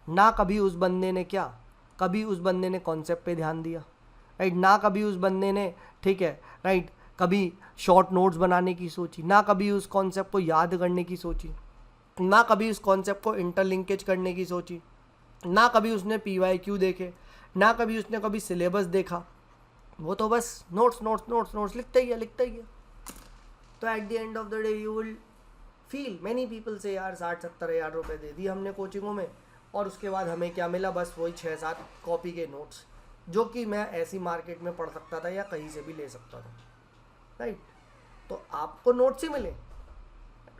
ना। कभी उस बंदे ने क्या, कभी उस बंदे ने कॉन्सेप्ट पे ध्यान दिया, राइट, ना कभी उस बंदे ने, ठीक है, राइट, कभी शॉर्ट नोट्स बनाने की सोची, ना कभी उस कॉन्सेप्ट को याद करने की सोची, ना कभी उस कॉन्सेप्ट को इंटरलिंकेज करने की सोची, ना कभी उसने PYQ देखे, ना कभी उसने कभी सिलेबस देखा, वो तो बस नोट्स नोट्स नोट्स नोट्स लिखता ही है, लिखता ही है। तो eight the end of the day you will feel, many people से यार 60-70 हज़ार रुपये दे दिए हमने कोचिंगों में, और उसके बाद हमें क्या मिला, बस वही 6-7 कॉपी के नोट्स, जो कि मैं ऐसी मार्केट में पढ़ सकता था या कहीं से भी ले सकता था, राइट। तो आपको नोट्स ही मिले,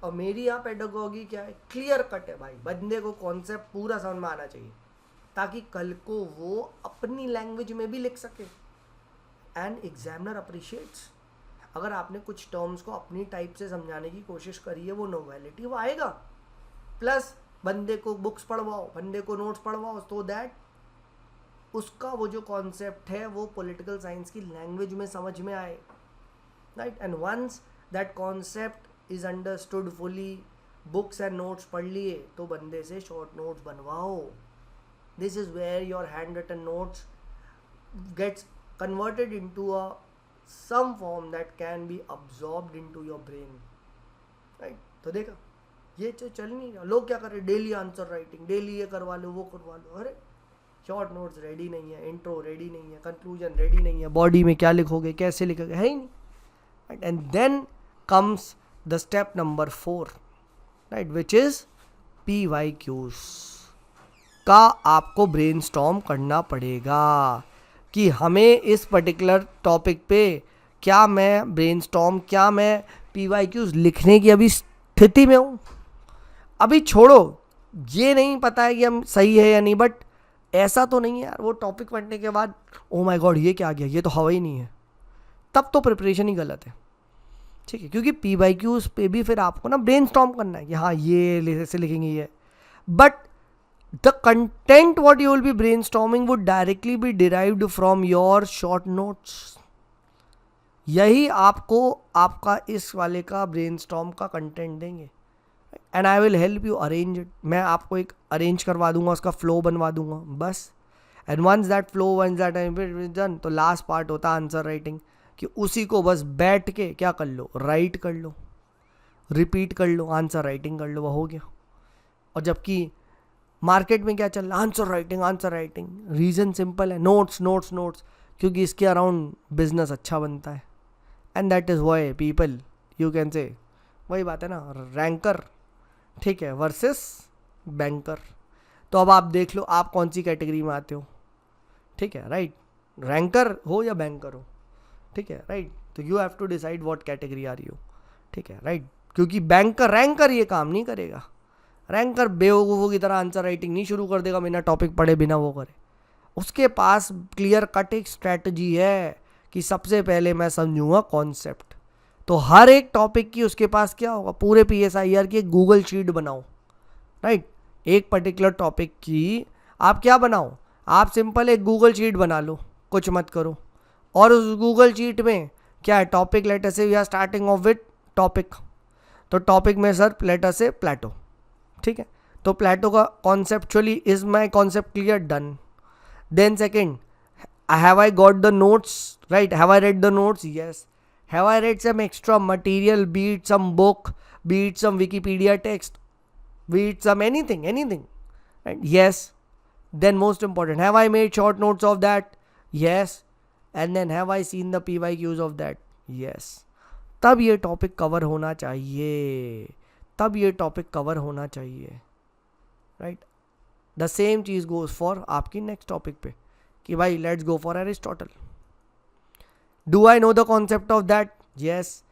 और मेरी यहाँ पेडागॉजी क्या है, क्लियर कट है भाई, बंदे को कॉन्सेप्ट पूरा समझ में आना चाहिए, ताकि कल को वो अपनी लैंग्वेज में भी लिख सके, एंड एग्जामिनर अप्रिशिएट्स। अगर आपने कुछ टर्म्स को अपनी टाइप से समझाने की कोशिश करी है, वो नोवेलिटी वो आएगा, प्लस बंदे को बुक्स पढ़वाओ, बंदे को नोट्स पढ़वाओ, सो दैट उसका वो जो कॉन्सेप्ट है वो पॉलिटिकल साइंस की लैंग्वेज में समझ में आए, right. And once that concept is understood fully, books and notes पढ़ लिए, तो बंदे से शॉर्ट नोट्स बनवाओ। This is where your hand written notes gets converted into a some form that can be absorbed into your brain, right। तो देखा ये चल नहीं रहा, लोग क्या कर रहे हैं, डेली आंसर राइटिंग, डेली ये करवा लो वो करवा लो, अरे शॉर्ट नोट्स रेडी नहीं है, इंट्रो रेडी नहीं है, कंक्लूजन रेडी नहीं है, बॉडी में क्या लिखोगे, कैसे लिखोगे, है ही नहीं, right? And then comes the step number 4, right, which is PYQs का आपको ब्रेनस्टॉर्म करना पड़ेगा कि हमें इस पर्टिकुलर टॉपिक पे क्या मैं PYQs लिखने की अभी स्थिति में हूँ. अभी छोड़ो, ये नहीं पता है कि हम सही है या नहीं, बट ऐसा तो नहीं है यार वो टॉपिक पढ़ने के बाद ओ माय गॉड ये क्या आ गया, ये तो हवा ही नहीं है, तब तो प्रिपरेशन ही गलत है. ठीक है, क्योंकि PYQs पे भी फिर आपको ना ब्रेनस्टॉर्म करना है कि हाँ ये ऐसे लिखेंगे ये, but the content what you will be brainstorming would directly be derived from your short notes. यही आपको आपका इस वाले का ब्रेनस्टॉर्म का कंटेंट देंगे. And I will help you arrange it. मैं आपको एक अरेंज करवा दूंगा, उसका फ्लो बनवा दूंगा बस. एंड वंस दैट डन, तो लास्ट पार्ट होता है आंसर राइटिंग, कि उसी को बस बैठ के क्या कर लो, राइट कर लो, रिपीट कर लो, आंसर राइटिंग कर लो, वह हो गया. और जबकि मार्केट में क्या चल रहा है, आंसर राइटिंग. रीज़न सिंपल है, नोट्स, क्योंकि इसके अराउंड बिजनेस अच्छा बनता है. And that is why people, you can से, वही बात है ना, रैंकर, ठीक है, वर्सेस बैंकर. तो अब आप देख लो आप कौन सी कैटेगरी में आते हो. ठीक है, राइट, रैंकर हो या बैंकर हो. ठीक है, राइट, तो you have to decide what category are you. ठीक है, राइट, क्योंकि रैंकर ये काम नहीं करेगा. रैंकर बेवकूफ़ों की तरह आंसर राइटिंग नहीं शुरू कर देगा बिना टॉपिक पढ़े, बिना वो करे. उसके पास क्लियर कट एक स्ट्रैटेजी है कि सबसे पहले मैं समझूंगा कॉन्सेप्ट. तो हर एक टॉपिक की उसके पास क्या होगा, पूरे PSIR की एक गूगल शीट बनाओ. राइट, एक पर्टिकुलर टॉपिक की आप क्या बनाओ, आप सिंपल एक गूगल शीट बना लो, कुछ मत करो. और उस गूगल शीट में क्या है, टॉपिक लेटर से we are starting off with topic. तो टॉपिक में सर लेटर से प्लेटो. ठीक है, तो प्लेटो का conceptually is my concept clear, done. Then second, have I got the notes, right, have I read the notes, yes. Have I read some extra material, be it some book, be it some Wikipedia text, be it some anything, right? Yes. Then most important, have I made short notes of that? Yes. And then have I seen the PYQs of that? Yes. तब ये टॉपिक कवर होना चाहिए, राइट. द सेम चीज गोज फॉर आपकी नेक्स्ट टॉपिक पे कि भाई let's go for Aristotle. Do I know the concept of that? Yes.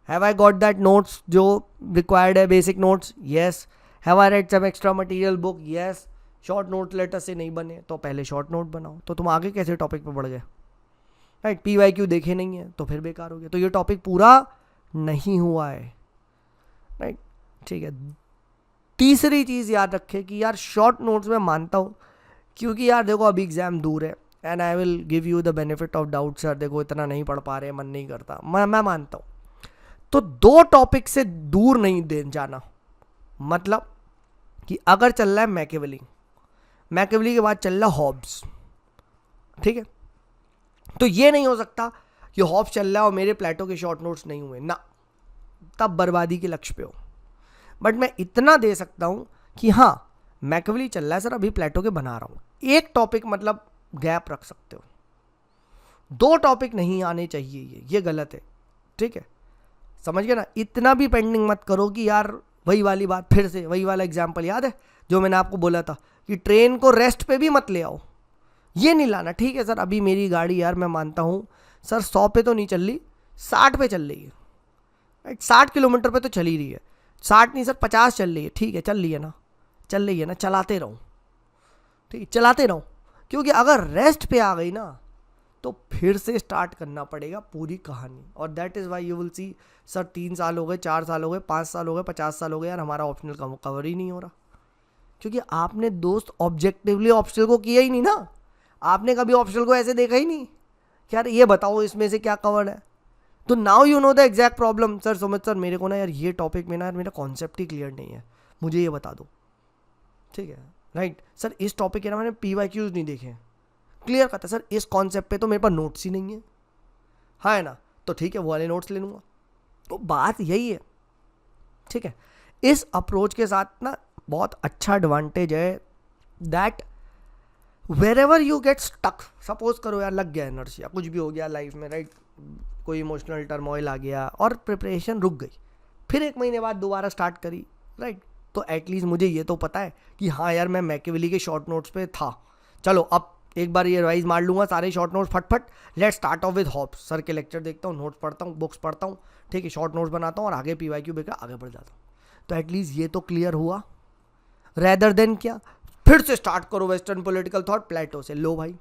Have I got that notes जो रिक्वायर्ड है, basic notes? Yes. Have I read some extra material book? Yes. Short note letter से नहीं बने तो पहले शॉर्ट नोट बनाओ. तो तुम आगे कैसे टॉपिक पे बढ़ गए, राइट. PYQ देखे नहीं है तो फिर बेकार हो गया. तो ये टॉपिक पूरा नहीं हुआ है, राइट. ठीक है, तीसरी चीज़ याद रखे कि यार शॉर्ट नोट्स में मानता हूँ, क्योंकि यार देखो अभी एग्जाम दूर है. And I will give you the benefit of doubt, sir देखो इतना नहीं पढ़ पा रहे, मन नहीं करता, मैं मानता हूँ. तो 2 टॉपिक से दूर नहीं दे जाना. मतलब कि अगर चल रहा है मैकेवली के बाद चल रहा हॉब्स, ठीक है, तो ये नहीं हो सकता कि हॉब्स चल रहा है और मेरे प्लेटो के शॉर्ट नोट्स नहीं हुए ना, तब बर्बादी के लक्ष्य पे हो. बट मैं इतना दे सकता हूँ कि हाँ मैकेवली चल रहा है सर, अभी प्लेटो के बना रहा हूँ. एक टॉपिक मतलब गैप रख सकते हो, 2 टॉपिक नहीं आने चाहिए, ये गलत है. ठीक है, समझ गए ना. इतना भी पेंडिंग मत करो कि यार वही वाली बात, फिर से वही वाला एग्जाम्पल याद है जो मैंने आपको बोला था कि ट्रेन को रेस्ट पे भी मत ले आओ, ये नहीं लाना. ठीक है सर, अभी मेरी गाड़ी यार मैं मानता हूँ सर 100 पे तो नहीं चल रही, 60 पे चल रही है, राइट. 60 किलोमीटर पे तो चल ही रही है, 60 नहीं सर 50 चल रही है. ठीक है, चल रही है ना, चलाते रहो. ठीक है, चलाते रहो, क्योंकि अगर रेस्ट पे आ गई ना तो फिर से स्टार्ट करना पड़ेगा पूरी कहानी. और that is why you will see sir 3 साल हो गए, 4 साल हो गए, 5 साल हो गए, 50 साल हो गए, यार हमारा ऑप्शनल कवर ही नहीं हो रहा. क्योंकि आपने दोस्त ऑब्जेक्टिवली ऑप्शनल को किया ही नहीं ना. आपने कभी ऑप्शनल को ऐसे देखा ही नहीं कि यार ये बताओ इसमें से क्या कवर्ड है. तो now you know the exact problem. Sir Sumit sir मेरे को ना यार ये टॉपिक में ना यार मेरा कॉन्सेप्ट ही क्लियर नहीं है, मुझे ये बता दो. ठीक है, राइट. सर इस टॉपिक के ना मैंने PYQs नहीं देखे हैं, क्लियर करता सर इस कॉन्सेप्ट पे तो मेरे पास नोट्स ही नहीं है. हाँ है ना, तो ठीक है वो वाले नोट्स ले लूँगा. तो बात यही है. ठीक है, इस अप्रोच के साथ ना बहुत अच्छा एडवांटेज है that wherever you get stuck, suppose करो यार लग गया इनर्शिया, कुछ भी हो गया लाइफ में, राइट, कोई इमोशनल टर्मोइल आ गया और प्रिपरेशन रुक गई, फिर 1 महीने बाद दोबारा स्टार्ट करी, राइट। तो एटलीस्ट मुझे ये तो पता है कि हाँ यार मैं मैकियावेली के शॉर्ट नोट्स पे था, चलो अब एक बार ये रिवाइज मार लूँगा सारे शॉर्ट नोट्स फटफट। Let's start off with Hobbes, sir के लेक्चर देखता हूँ, नोट्स पढ़ता हूँ, बुक्स पढ़ता हूँ, ठीक है, शॉर्ट नोट्स बनाता हूँ और आगे PYQ बेकर आगे बढ़ जाता हूँ। तो एटलीस्ट ये तो क्लियर हुआ। रेदर देन क्या फिर से स्टार्ट करो वेस्टर्न पॉलिटिकल थॉट प्लेटो से। लो भाई,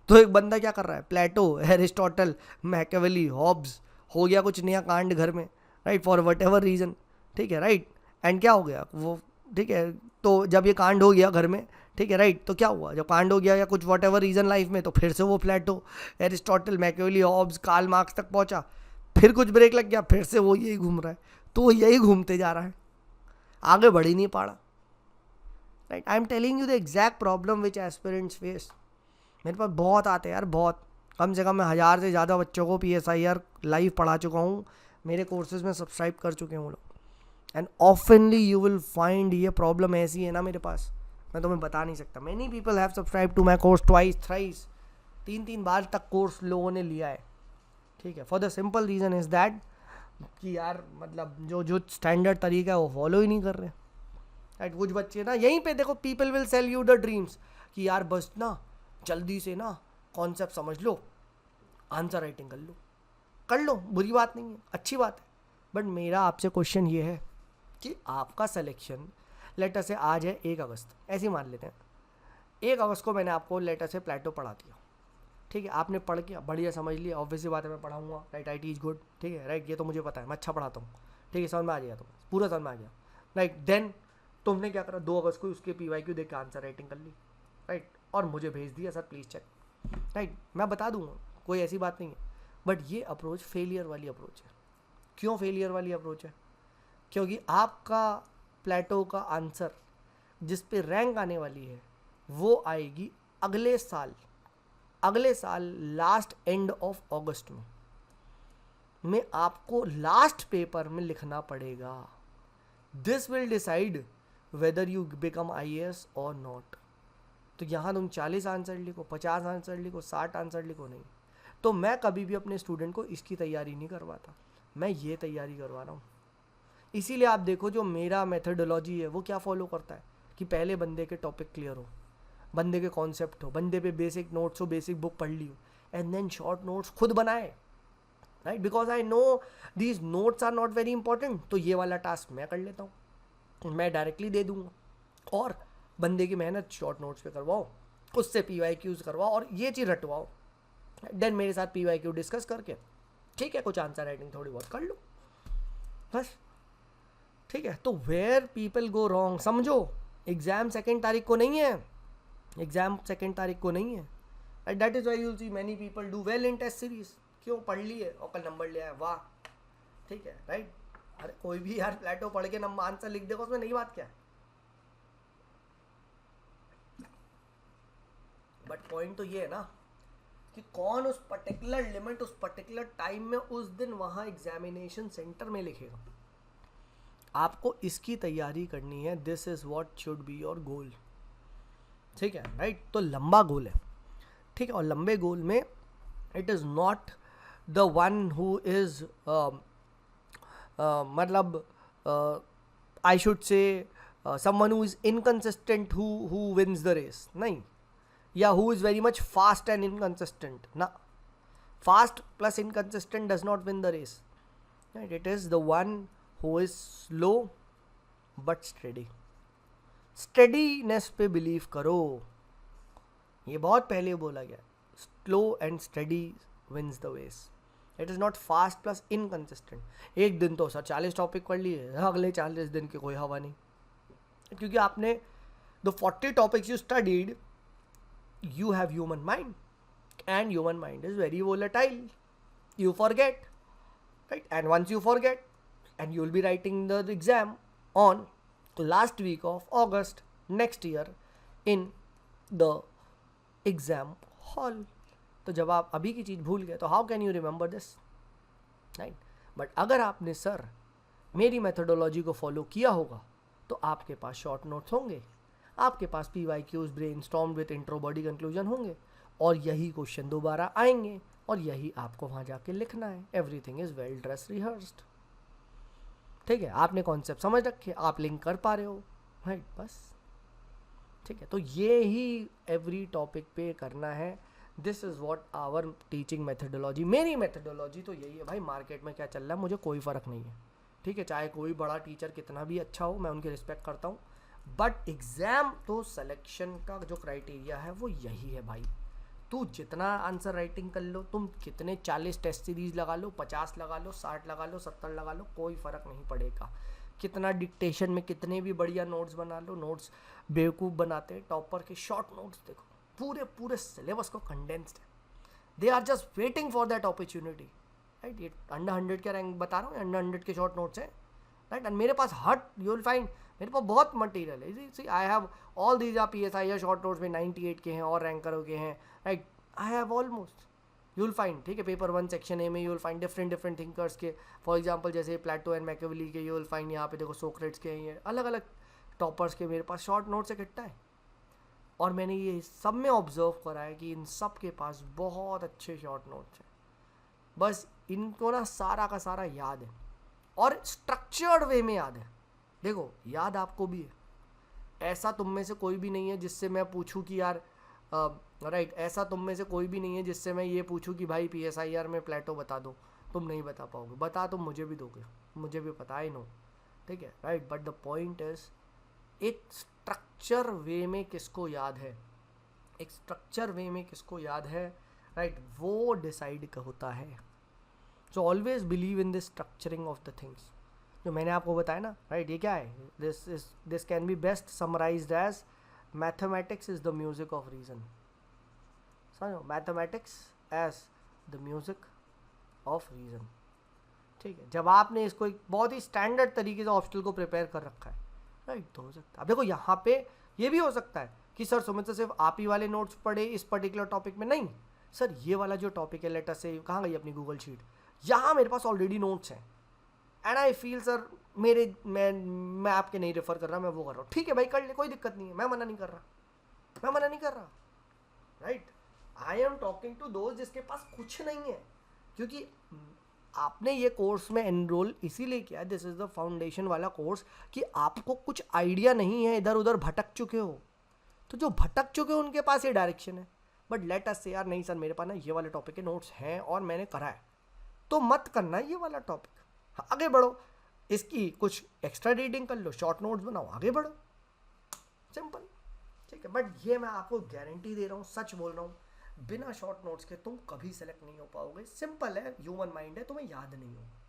तो एक बंदा क्या कर रहा है, प्लेटो, एरिस्टोटल, मैकियावेली, हॉब्स, हो गया कुछ नया कांड घर में, right, for what ever reason, ठीक है, राइट। एंड क्या हो गया वो, ठीक है, तो जब ये कांड हो गया घर में, ठीक है, राइट, तो क्या हुआ, जब कांड हो गया या कुछ वट एवर रीज़न लाइफ में, तो फिर से वो Plato, Aristotle, Machiavelli, Hobbes, Karl Marx तक पहुंचा, फिर कुछ ब्रेक लग गया, फिर से वो यही घूम रहा है। तो वो यही घूमते जा रहा है, आगे बढ़ ही नहीं पा रहा, right. I am telling you the exact problem which aspirants face. मेरे पास बहुत आते हैं यार, बहुत, कम से कम मैं 1000 से ज़्यादा बच्चों को PSIR लाइव पढ़ा चुका हूँ, मेरे कोर्सेज में सब्सक्राइब कर चुके हैं वो लोग। एंड ऑफनली यू विल फाइंड ये प्रॉब्लम ऐसी है ना मेरे पास, मैं तुम्हें बता नहीं सकता। Many people have subscribe to my course twice thrice, 3 बार तक कोर्स लोगों ने लिया है, ठीक है, for the simple reason is that कि यार मतलब जो स्टैंडर्ड तरीका है वो फॉलो ही नहीं कर रहे, राइट। कुछ बच्चे ना यहीं पे देखो, people will sell you the dreams कि यार बस ना जल्दी से ना कॉन्सेप्ट समझ लो, आंसर राइटिंग कर लो, बुरी बात नहीं है, अच्छी बात है। बट मेरा आपसे क्वेश्चन ये है कि आपका सिलेक्शन लेटर से आज है 1 अगस्त, ऐसे ही मान लेते हैं 1 अगस्त को मैंने आपको लेटर से प्लेटो पढ़ा दिया, ठीक है, आपने पढ़ के बढ़िया समझ लिया, ऑब्वियसली बात है मैं पढ़ाऊँगा, राइट, IT इज गुड, ठीक है, राइट, ये तो मुझे पता है, मैं अच्छा पढ़ाता हूँ, ठीक है, समझ में आ गया, तो पूरा समझ में आ गया, राइट। देन तुमने क्या करा, 2 अगस्त को उसके PYQ देख के आंसर राइटिंग कर ली, राइट, और मुझे भेज दिया, सर प्लीज़ चेक, राइट, मैं बता दूंगा, कोई ऐसी बात नहीं है। बट ये अप्रोच फेलियर वाली अप्रोच है। क्यों फेलियर वाली अप्रोच है? क्योंकि आपका प्लेटो का आंसर जिस पे रैंक आने वाली है वो आएगी अगले साल लास्ट एंड ऑफ अगस्त में आपको लास्ट पेपर में लिखना पड़ेगा। This will decide whether you become IAS और नॉट। तो यहाँ तुम 40 आंसर लिखो, 50 आंसर लिखो, 60 आंसर लिखो, नहीं। तो मैं कभी भी अपने स्टूडेंट को इसकी तैयारी नहीं करवाता, मैं ये तैयारी करवा रहा हूँ। इसीलिए आप देखो जो मेरा मेथडोलॉजी है वो क्या फॉलो करता है कि पहले बंदे के टॉपिक क्लियर हो, बंदे के कॉन्सेप्ट हो, बंदे पे बेसिक नोट्स हो, बेसिक बुक पढ़ ली हो, एंड देन शॉर्ट नोट्स खुद बनाए, right, because I know these notes are not very important. तो ये वाला टास्क मैं कर लेता हूँ, मैं डायरेक्टली दे दूंगा, और बंदे की मेहनत शॉर्ट नोट्स पे करवाओ, उससे PYQs करवाओ और ये चीज़ रटवाओ। देन मेरे साथ PYQ डिस्कस करके, ठीक है, कुछ आंसर राइटिंग थोड़ी बहुत कर लो, बस, ठीक है। तो वेयर पीपल गो रॉन्ग, समझो एग्जाम 2 तारीख को नहीं है, एग्जाम 2 तारीख को नहीं है, and that is why you see many people do well in test series. क्यों? पढ़ लिए और कल नंबर ले आए, वाह, ठीक है, राइट। अरे कोई भी यार प्लेटो पढ़ के नंबर आंसर लिख देगा, उसमें नई बात क्या है? बट पॉइंट तो ये है ना कि कौन उस पर्टिकुलर लिमिट, उस पर्टिकुलर टाइम में उस दिन वहाँ एग्जामिनेशन सेंटर में लिखेगा। आपको इसकी तैयारी करनी है, this is what should be your goal, ठीक है, राइट। तो लंबा गोल है, ठीक है, और लंबे गोल में it is not the one who is मतलब I should say someone who is inconsistent who wins the race, नहीं, या who is very much fast and inconsistent, ना, fast plus inconsistent does not win the race, right? It is the one who is slow but steady. steadiness पे believe करो, ये बहुत पहले बोला गया, slow and steady wins the race. It is not fast plus inconsistent। एक दिन तो सर 40 टॉपिक पढ़ लिए, अगले 40 दिन की कोई हवा नहीं, क्योंकि आपने the 40 topics you studied, you have human mind, and human mind is very volatile, you forget, right? And once you forget, and you will be writing the exam on last week of August next year in the exam hall, तो जब आप अभी की चीज़ भूल गए तो how can you remember this, right? But अगर आपने सर मेरी मेथडोलॉजी को फॉलो किया होगा तो आपके पास शॉर्ट नोट्स होंगे, आपके पास PYQs brainstorm with intro body conclusion होंगे, और यही क्वेश्चन दोबारा आएंगे और यही आपको वहाँ जाके लिखना है। Everything is well dress rehearsed, ठीक है, आपने कॉन्सेप्ट समझ रखे, आप लिंक कर पा रहे हो, राइट, बस ठीक है। तो ये ही एवरी टॉपिक पे करना है। This is what our teaching methodology. मेरी मेथडोलॉजी तो यही है भाई, मार्केट में क्या चल रहा है मुझे कोई फ़र्क नहीं है, ठीक है, चाहे कोई बड़ा टीचर कितना भी अच्छा हो, मैं उनकी रिस्पेक्ट करता हूँ, बट एग्ज़ाम तो सिलेक्शन का जो क्राइटेरिया है वो यही है भाई। तू जितना आंसर राइटिंग कर लो, तुम कितने 40 टेस्ट सीरीज लगा लो, 50 लगा लो, 60 लगा लो, 70 लगा लो, कोई फ़र्क नहीं पड़ेगा। कितना डिक्टेशन में कितने भी बढ़िया नोट्स बना लो, नोट्स बेवकूफ़ बनाते हैं टॉपर के, शॉर्ट नोट्स देखो, पूरे पूरे सिलेबस को कंडेंस्ड है, they are just waiting for that opportunity, right. ये अंडर 100 के रैंक बता रहा हूँ, अंडर 100 के शॉर्ट नोट्स हैं, राइट। एंड मेरे पास यू विल फाइंड मेरे पास बहुत मटेरियल है, see I have all these are PSI short notes में 98 के हैं और रैंकरों के हैं, right, I have almost, you will find, ठीक है। पेपर 1 सेक्शन ए में you will find different thinkers के, फॉर एग्जांपल जैसे प्लेटो एंड मैकियावेली के, यू विल फाइंड यहाँ पे देखो सोक्रेट्स के हैं, ये अलग अलग टॉपर्स के मेरे पास शॉर्ट नोट्स इकट्ठा है। और मैंने ये सब में ऑब्जर्व करा है कि इन सब के पास बहुत अच्छे शॉर्ट नोट्स हैं, बस इनको ना सारा का सारा याद है और स्ट्रक्चर्ड वे में याद है। देखो याद आपको भी है, ऐसा तुम में से कोई भी नहीं है जिससे मैं पूछूं कि यार राइट, ऐसा तुम में से कोई भी नहीं है जिससे मैं ये पूछूं कि भाई PSIR में प्लेटो बता दो, तुम नहीं बता पाओगे, बता तुम मुझे भी दोगे, मुझे भी पता ही नो, ठीक है, right. But the point is एक स्ट्रक्चर वे में किसको याद है, एक स्ट्रक्चर वे में किसको याद है, राइट, वो डिसाइड होता है। So always believe in this structuring of the things, जो मैंने आपको बताया ना, राइट, ये क्या है, this can be best summarised as mathematics is the music of reason. समझो, mathematics as the music of reason, ठीक है। जब आपने इसको एक बहुत ही स्टैंडर्ड तरीके से ऑब्स्टल को प्रिपेयर कर रखा है, राइट, तो हो सकता है। अब देखो यहाँ पे ये भी हो सकता है कि सर सुमित से सिर्फ आप ही वाले नोट्स पढ़े इस पर्टिकुलर टॉपिक में, नहीं सर, ये वाला जो टॉपिक है, लेटर से कहाँ गई अपनी गूगल शीट, यहाँ मेरे पास ऑलरेडी नोट्स हैं, एंड आई फील सर मैं आपके नहीं रेफर कर रहा, मैं वो कर रहा हूँ, ठीक है भाई, कर ले, कोई दिक्कत नहीं है, मैं मना नहीं कर रहा, right. I am talking to दोस्त जिसके पास कुछ नहीं है, क्योंकि आपने ये कोर्स में एनरोल इसीलिए किया, दिस इज द फाउंडेशन वाला कोर्स, कि आपको कुछ आइडिया नहीं है, इधर उधर भटक चुके हो, तो जो भटक चुके हो उनके पास ये डायरेक्शन है। बट लेट अस से यार नहीं सर, मेरे पास ना ये वाले टॉपिक के नोट्स हैं और मैंने करा है, तो मत करना ये वाला टॉपिक, आगे बढ़ो, इसकी कुछ एक्स्ट्रा रीडिंग कर लो, शॉर्ट नोट्स बनाओ, आगे बढ़ो, सिंपल, ठीक है। बट ये मैं आपको गारंटी दे रहा हूँ, सच बोल रहा हूँ, बिना शॉर्ट नोट्स के तुम कभी सेलेक्ट नहीं हो पाओगे। सिंपल है, ह्यूमन माइंड है, तुम्हें याद नहीं होगा,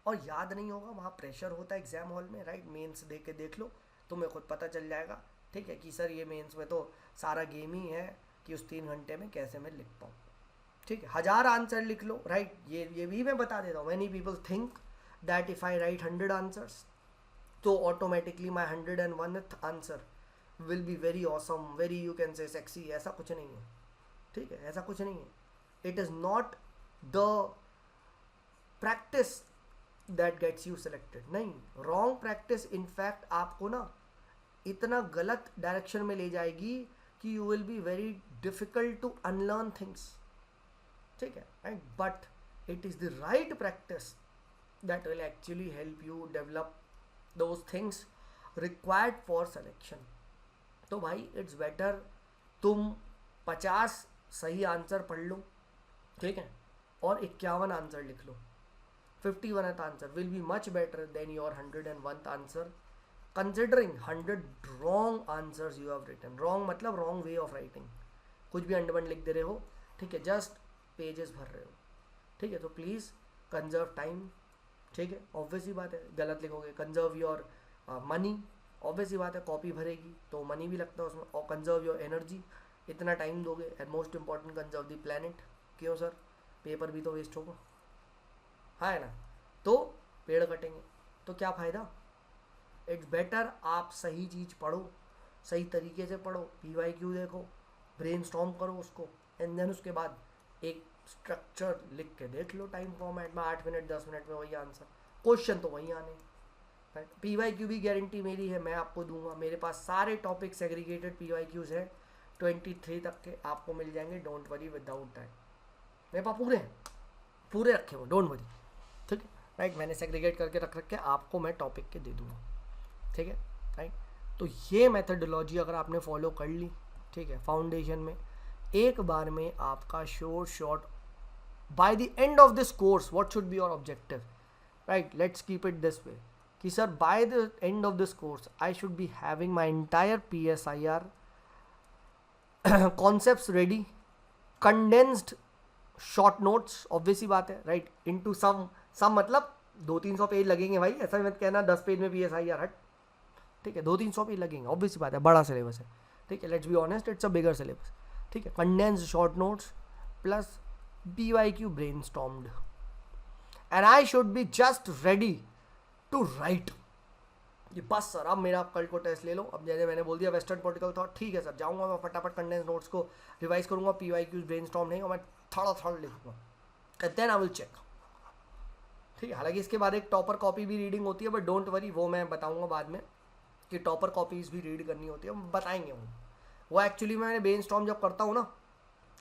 और याद नहीं होगा, वहाँ प्रेशर होता है एग्जाम हॉल में, राइट। मेंस दे के देख लो, तुम्हें खुद पता चल जाएगा, ठीक है, कि सर ये मेंस में तो सारा गेम ही है कि उस 3 घंटे में कैसे मैं लिख पाऊँ, ठीक है। 1000 आंसर लिख लो, राइट, ये भी मैं बता देता हूँ। Many people think that if I write 100 answers तो automatically my 101th answer will be very awesome, very you can say sexy, ऐसा कुछ नहीं है, ठीक है, ऐसा कुछ नहीं है। It is not the practice that gets you selected, नहीं, रॉन्ग प्रैक्टिस इनफैक्ट आपको ना इतना गलत डायरेक्शन में ले जाएगी कि you will be very difficult to unlearn things, ठीक है, right. But it is the right practice that will actually help you develop those things required for selection. तो भाई इट्स बेटर तुम 50 सही आंसर पढ़ लो, ठीक है, और 51 आंसर लिख लो, 51th answer will be much better than your 101th answer, considering 100 wrong answers you have written. Wrong मतलब रॉन्ग वे ऑफ राइटिंग, कुछ भी अंडरवन लिख दे रहे हो, ठीक है, जस्ट पेजेस भर रहे हो, ठीक है। तो प्लीज़ कंजर्व टाइम, ठीक है, ऑब्वियस ही बात है, गलत लिखोगे। कंजर्व योर मनी, ऑब्वियस ही बात है, कॉपी भरेगी तो मनी भी लगता है उसमें। और कंजर्व योर एनर्जी, इतना टाइम दोगे। And most important conserve the planet, क्यों सर, पेपर भी तो वेस्ट होगा, है ना, तो पेड़ कटेंगे तो क्या फ़ायदा। इट्स बेटर आप सही चीज़ पढ़ो, सही तरीके से पढ़ो, PYQ देखो, ब्रेन स्टॉर्म करो उसको, एंड देन उसके बाद एक स्ट्रक्चर लिख के देख लो टाइम फॉर्मेट में, 8 मिनट 10 मिनट में वही आंसर, क्वेश्चन तो वही आने, राइट। PYQ भी गारंटी मेरी है, मैं आपको दूंगा, मेरे पास सारे टॉपिक सेग्रीगेटेड PYQs हैं, 23 तक के आपको मिल जाएंगे, डोंट वरी विदाउट दैट, मेरे पास पूरे रखे हुए, डोंट वरी, ठीक है, राइट, मैंने सेग्रीगेट करके रख रखे, आपको मैं टॉपिक के दे दूँगा, ठीक है, राइट। तो ये मेथडोलॉजी अगर आपने फॉलो कर ली, ठीक है, फाउंडेशन में, एक बार में आपका short by the end of this course what should be your objective, right, let's keep it this way कि sir by the end of this course I should be having my entire PSIR concepts ready, condensed short notes, obvious ही बात है, राइट, इनटू सम मतलब 200-300 पेज लगेंगे भाई, ऐसा मत कहना 10 पेज में PSIR, हट, ठीक है, 200-300 पेज लगेंगे, ऑब्वियस ही बात है, बड़ा सिलेबस है, ठीक है, let's be honest, it's a bigger syllabus, ठीक है, condensed short notes plus BYQ brainstormed, and I should be just ready to write. ये बस सर अब मेरा कल को टेस्ट ले लो, अब जैसे मैंने बोल दिया वेस्टर्न पॉलिटिकल थॉट, ठीक है सर, जाऊंगा मैं फटाफट कंडेंस नोट्स को रिवाइज करूंगा, PYQ ब्रेनस्टॉर्म नहीं, और मैं थोड़ा लिखूंगा, देन आई विल चेक, ठीक है। हालांकि इसके बाद एक टॉपर कॉपी भी रीडिंग होती है, बट डोंट वरी, वो मैं बताऊंगा बाद में कि टॉपर कॉपीज भी रीड करनी होती है, बताएंगे वो एक्चुअली मैंने ब्रेनस्टॉर्म जब करता हूँ ना,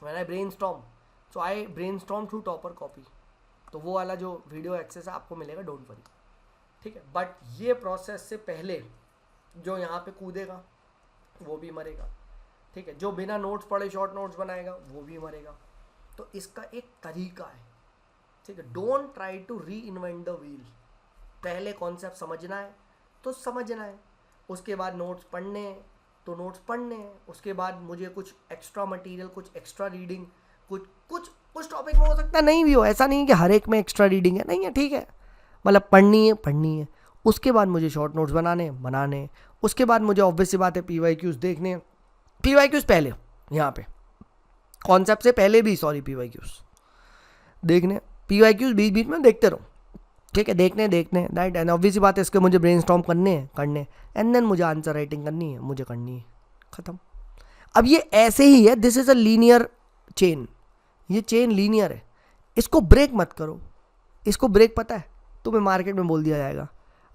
मैंने ब्रेनस्टॉर्म, सो आई ब्रेनस्टॉर्म थ्रू टॉपर कॉपी, तो वो वाला जो वीडियो एक्सेस है आपको मिलेगा, डोंट वरी, ठीक है। बट ये प्रोसेस से पहले जो यहाँ पे कूदेगा वो भी मरेगा, ठीक है, जो बिना नोट्स पढ़े शॉर्ट नोट्स बनाएगा वो भी मरेगा, तो इसका एक तरीका है, ठीक है, don't try to reinvent the wheel, पहले कॉन्सेप्ट समझना है तो समझना है, उसके बाद नोट्स पढ़ने हैं तो नोट्स पढ़ने हैं, उसके बाद मुझे कुछ एक्स्ट्रा मटेरियल, कुछ एक्स्ट्रा रीडिंग, कुछ टॉपिक में हो सकता है नहीं भी हो, ऐसा नहीं कि हर एक में एक्स्ट्रा रीडिंग है, नहीं है, ठीक है, मतलब पढ़नी है, उसके बाद मुझे शॉर्ट नोट्स बनाने, उसके बाद मुझे ऑब्वियस सी बात है PYQs देखने, PYQs पहले, यहाँ पे कॉन्सेप्ट से पहले भी, सॉरी, PYQs देखने, PYQs बीच में देखते रहो, ठीक है, देखने राइट, एंड ऑब्वियस सी बात है इसके मुझे ब्रेनस्टॉर्म करने, एंड देन मुझे आंसर राइटिंग करनी है, ख़त्म। अब ये ऐसे ही है, this is a linear chain, ये चेन लीनियर है, इसको ब्रेक मत करो, इसको ब्रेक पता है तुम्हें मार्केट में बोल दिया जाएगा,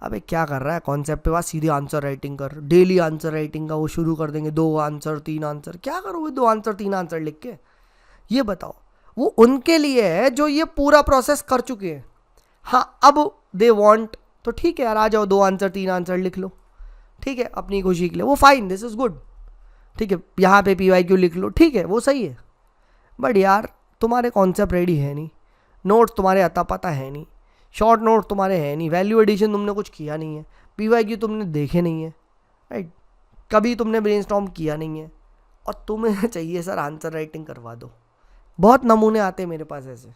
अबे क्या कर रहा है कॉन्सेप्ट पे, बाद सीधे आंसर राइटिंग कर, डेली आंसर राइटिंग का वो शुरू कर देंगे, 2 आंसर 3 आंसर, क्या करोगे 2 आंसर 3 आंसर लिख के, ये बताओ। वो उनके लिए है जो ये पूरा प्रोसेस कर चुके हैं, हाँ अब दे वांट, तो ठीक है यार, आ जाओ 2 आंसर 3 आंसर लिख लो, ठीक है, अपनी खुशी के लिए, वो फाइन, दिस इज़ गुड, ठीक है, यहाँ पे PYQ लिख लो, ठीक है, वो सही है, बट यार तुम्हारे कॉन्सेप्ट रेडी है नहीं, नोट्स तुम्हारे अता पता है नहीं, शॉर्ट नोट तुम्हारे है नहीं, वैल्यू एडिशन तुमने कुछ किया नहीं है, PYQ तुमने देखे नहीं है, राइट, कभी तुमने ब्रेनस्टॉर्म किया नहीं है, और तुम्हें चाहिए सर आंसर राइटिंग करवा दो। बहुत नमूने आते हैं मेरे पास ऐसे,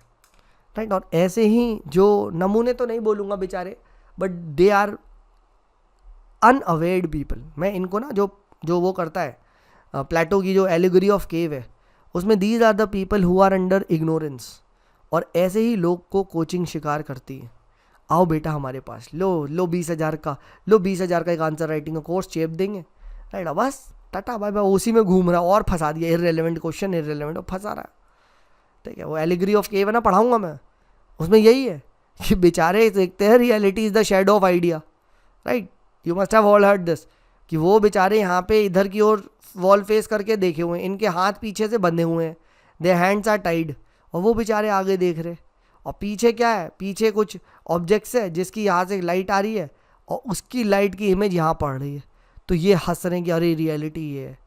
राइट, और ऐसे ही जो नमूने तो नहीं बोलूँगा बेचारे, बट दे आर अनअवेयर्ड पीपल, मैं इनको ना जो वो करता है प्लेटो की जो एलिगरी ऑफ केव है, उसमें these are the people who are under ignorance, और ऐसे ही लोग को कोचिंग शिकार करती है, आओ बेटा हमारे पास, लो 20,000 का एक आंसर राइटिंग का कोर्स चेप देंगे, राइट, बस टाटा बाय बाय, उसी में घूम रहा, और फंसा दिया, इररेलेवेंट क्वेश्चन, इररेलेवेंट, और फंसा रहा है, ठीक है। वो एलिगरी ऑफ केव है ना, पढ़ाऊंगा मैं, उसमें यही है कि बेचारे देखते हैं reality is the shadow of idea, right, you must have all heard this, कि वो बेचारे यहाँ पे इधर की ओर वॉल फेस करके देखे हुए हैं, इनके हाथ पीछे से बंधे हुए हैं, दे हैंड्स आर टाइड, और वो बेचारे आगे देख रहे, और पीछे क्या है, पीछे कुछ ऑब्जेक्ट्स है जिसकी यहाँ से लाइट आ रही है, और उसकी लाइट की इमेज यहाँ पड़ रही है, तो ये हंस रहे हैं कि अरे रियलिटी ये है,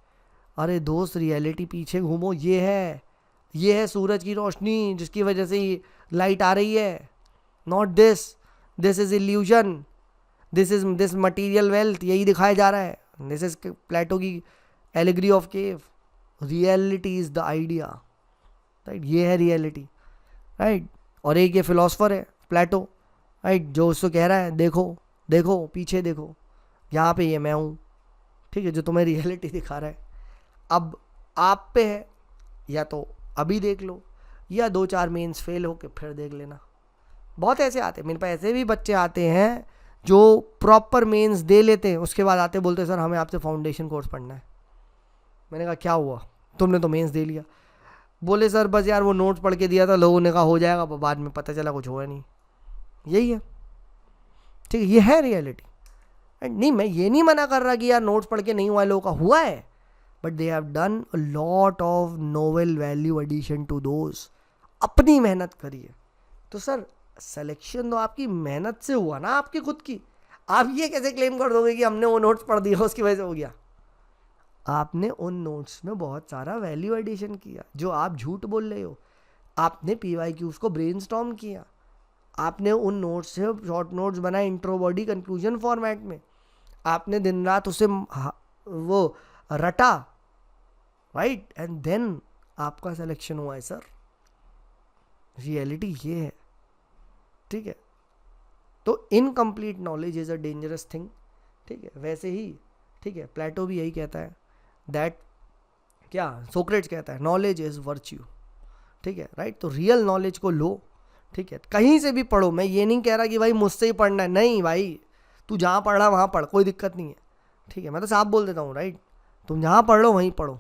अरे दोस्त रियलिटी पीछे घूमो, ये है सूरज की रोशनी जिसकी वजह से लाइट आ रही है, not this is illusion, this material wealth, यही दिखाया जा रहा है, दिस इज प्लेटो की allegory of cave, reality is the idea, right, ये है रियलिटी, राइट। और एक ये फिलोसफर है प्लेटो, राइट, जो उसको कह रहा है देखो पीछे देखो, यहाँ पे ये मैं हूँ, ठीक है, जो तुम्हें रियलिटी दिखा रहा है, अब आप पे है, या तो अभी देख लो, या 2-4 मेंस फेल हो के फिर देख लेना। बहुत ऐसे आते हैं मेरे पास, ऐसे भी बच्चे आते हैं जो प्रॉपर मेंस दे लेते हैं, उसके बाद आते बोलते सर हमें आपसे फाउंडेशन कोर्स पढ़ना है। मैंने कहा क्या हुआ, तुमने तो मेंस दे लिया। बोले सर बस यार वो नोट्स पढ़ के दिया था, लोगों ने कहा हो जाएगा, बाद में पता चला कुछ हुआ नहीं। यही है, ठीक है, ये है रियलिटी। नहीं, मैं ये नहीं मना कर रहा कि यार नोट्स पढ़ के नहीं हुआ, लोगों का हुआ है, but they have done a lot of novel value addition to those, अपनी मेहनत करिए। तो सर सिलेक्शन तो आपकी मेहनत से हुआ ना, आपकी खुद की। आप ये कैसे क्लेम कर दोगे कि हमने वो नोट्स पढ़ दिया उसकी वजह से हो गया? आपने उन नोट्स में बहुत सारा वैल्यू एडिशन किया, जो आप झूठ बोल रहे हो। आपने PYQs को ब्रेनस्टॉर्म किया, आपने उन नोट्स से शॉर्ट नोट्स बनाए इंट्रो बॉडी कंक्लूजन फॉर्मेट में, आपने दिन रात उसे वो रटा, राइट, एंड देन आपका सिलेक्शन हुआ है सर। रियलिटी ये है, ठीक है। तो incomplete knowledge is a dangerous thing, ठीक है। वैसे ही, ठीक है, प्लेटो भी यही कहता है दैट, क्या सोक्रेट्स कहता है, नॉलेज इज वर्च्यू, ठीक है, राइट। तो रियल नॉलेज को लो, ठीक है, कहीं से भी पढ़ो। मैं ये नहीं कह रहा कि भाई मुझसे ही पढ़ना है, नहीं भाई, तू जहाँ पढ़ रहा वहाँ पढ़, कोई दिक्कत नहीं है, ठीक है। मैं तो साफ बोल देता हूँ, राइट, तुम जहाँ पढ़ लो वहीं पढ़ो,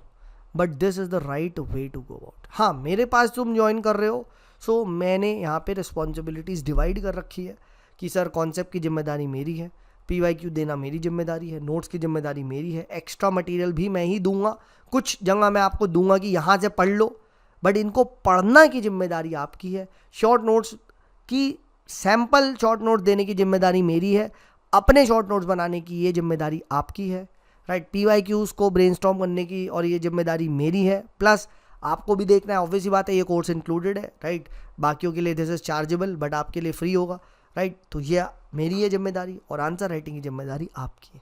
but this is the right way to go about. हाँ, मेरे पास तुम ज्वाइन कर रहे हो, सो मैंने यहाँ पे रिस्पॉन्सिबिलिटीज़ डिवाइड कर रखी है कि सर कॉन्सेप्ट की जिम्मेदारी मेरी है, PYQ देना मेरी जिम्मेदारी है, नोट्स की जिम्मेदारी मेरी है, एक्स्ट्रा मटेरियल भी मैं ही दूंगा, कुछ जगह मैं आपको दूंगा कि यहाँ से पढ़ लो, बट इनको पढ़ना की जिम्मेदारी आपकी है। शॉर्ट नोट्स की सैम्पल शॉर्ट नोट देने की जिम्मेदारी मेरी है, अपने शॉर्ट नोट्स बनाने की ये जिम्मेदारी आपकी है, राइट। PYQs को ब्रेनस्टॉर्म करने की और ये जिम्मेदारी मेरी है, प्लस आपको भी देखना है, ऑब्वियस ही बात है, ये कोर्स इंक्लूडेड है, राइट। बाकियों के लिए दिस इज चार्जेबल, बट आपके लिए फ्री होगा, राइट। तो ये मेरी है जिम्मेदारी, और आंसर राइटिंग की जिम्मेदारी आपकी है।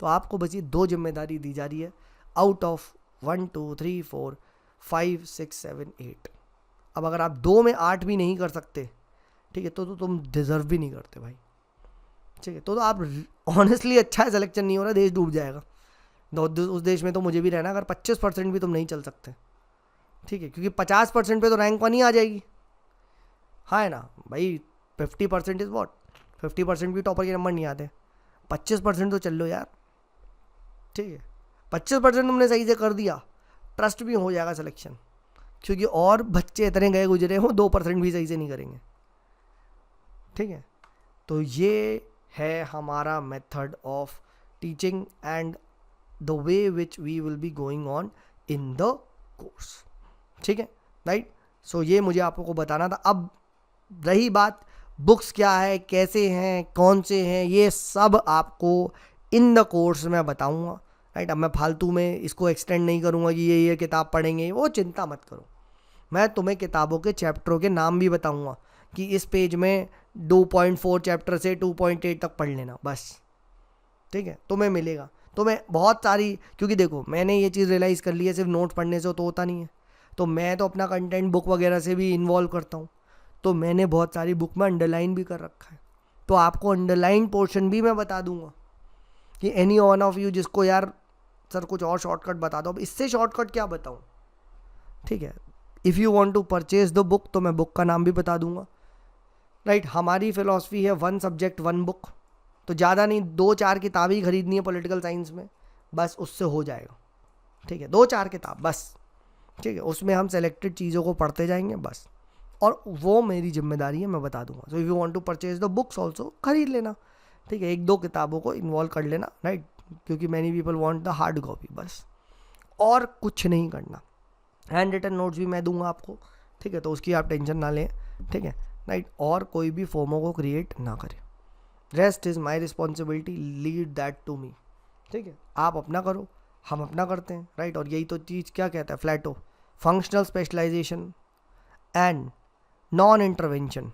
तो आपको बस ये 2 जिम्मेदारी दी जा रही है आउट ऑफ 1 2 3 4 5 6 7 8। अब अगर आप 2 में 8 भी नहीं कर सकते, ठीक है, तो तुम डिजर्व भी नहीं करते भाई, ठीक है। तो आप ऑनेस्टली, अच्छा है सिलेक्शन नहीं हो रहा, देश डूब जाएगा। उस देश में तो मुझे भी रहना, अगर 25% भी तुम नहीं चल सकते, ठीक है, क्योंकि 50% पे तो रैंक 1 ही आ जाएगी, हाँ है ना भाई। 50% इज वॉट, 50% भी टॉपर के नंबर नहीं आते, 25% तो चल लो यार, ठीक है। 25% तुमने सही से कर दिया, ट्रस्ट भी हो जाएगा सिलेक्शन, क्योंकि और बच्चे इतने गए गुजरे हो 2% भी सही से नहीं करेंगे, ठीक है। तो ये है हमारा method of teaching and the way which we will be going on in the course, ठीक है, राइट। सो ये मुझे आपको बताना था। अब रही बात बुक्स क्या है, कैसे हैं, कौन से हैं, ये सब आपको इन द कोर्स में बताऊंगा, राइट। अब मैं फालतू में इसको एक्सटेंड नहीं करूंगा कि ये किताब पढ़ेंगे, वो चिंता मत करो। मैं तुम्हें किताबों के चैप्टरों के नाम भी बताऊंगा कि इस पेज में 2.4 चैप्टर से 2.8 तक पढ़ लेना, बस, ठीक है। तुम्हें मिलेगा, तुम्हें बहुत सारी, क्योंकि देखो मैंने ये चीज़ रियलाइज़ कर ली है, सिर्फ नोट्स पढ़ने से तो होता नहीं है। तो मैं तो अपना कंटेंट बुक वगैरह से भी इन्वॉल्व करता हूँ, तो मैंने बहुत सारी बुक में अंडरलाइन भी कर रखा है, तो आपको अंडरलाइन पोर्शन भी मैं बता दूंगा कि एनी वन ऑफ यू जिसको यार सर कुछ और शॉर्टकट बता दो, अब इससे शॉर्टकट क्या बताऊँ, ठीक है। If you want to purchase the book, तो मैं बुक का नाम भी बता दूंगा, राइट। हमारी फिलॉसफी है 1 सब्जेक्ट 1 बुक, तो ज़्यादा नहीं, 2-4 किताबें ही खरीदनी है पॉलिटिकल साइंस में, बस उससे हो जाएगा, ठीक है। 2-4 किताब बस, ठीक है, उसमें हम सेलेक्टेड चीज़ों को पढ़ते जाएंगे बस, और वो मेरी जिम्मेदारी है, मैं बता दूंगा। So if you want to purchase the books also, खरीद लेना, ठीक है, 1-2 किताबों को इन्वॉल्व कर लेना, राइट, क्योंकि many people want the hard copy, बस, और कुछ नहीं करना। हैंड रिटन नोट्स भी मैं दूंगा आपको, ठीक है, तो उसकी आप टेंशन ना लें, ठीक है, राइट। और कोई भी फोमो को क्रिएट ना करें, rest is my responsibility, lead that to me, ठीक है। आप अपना करो, हम अपना करते हैं, राइट। और यही तो चीज़ क्या कहता है Plato, functional specialisation and non intervention.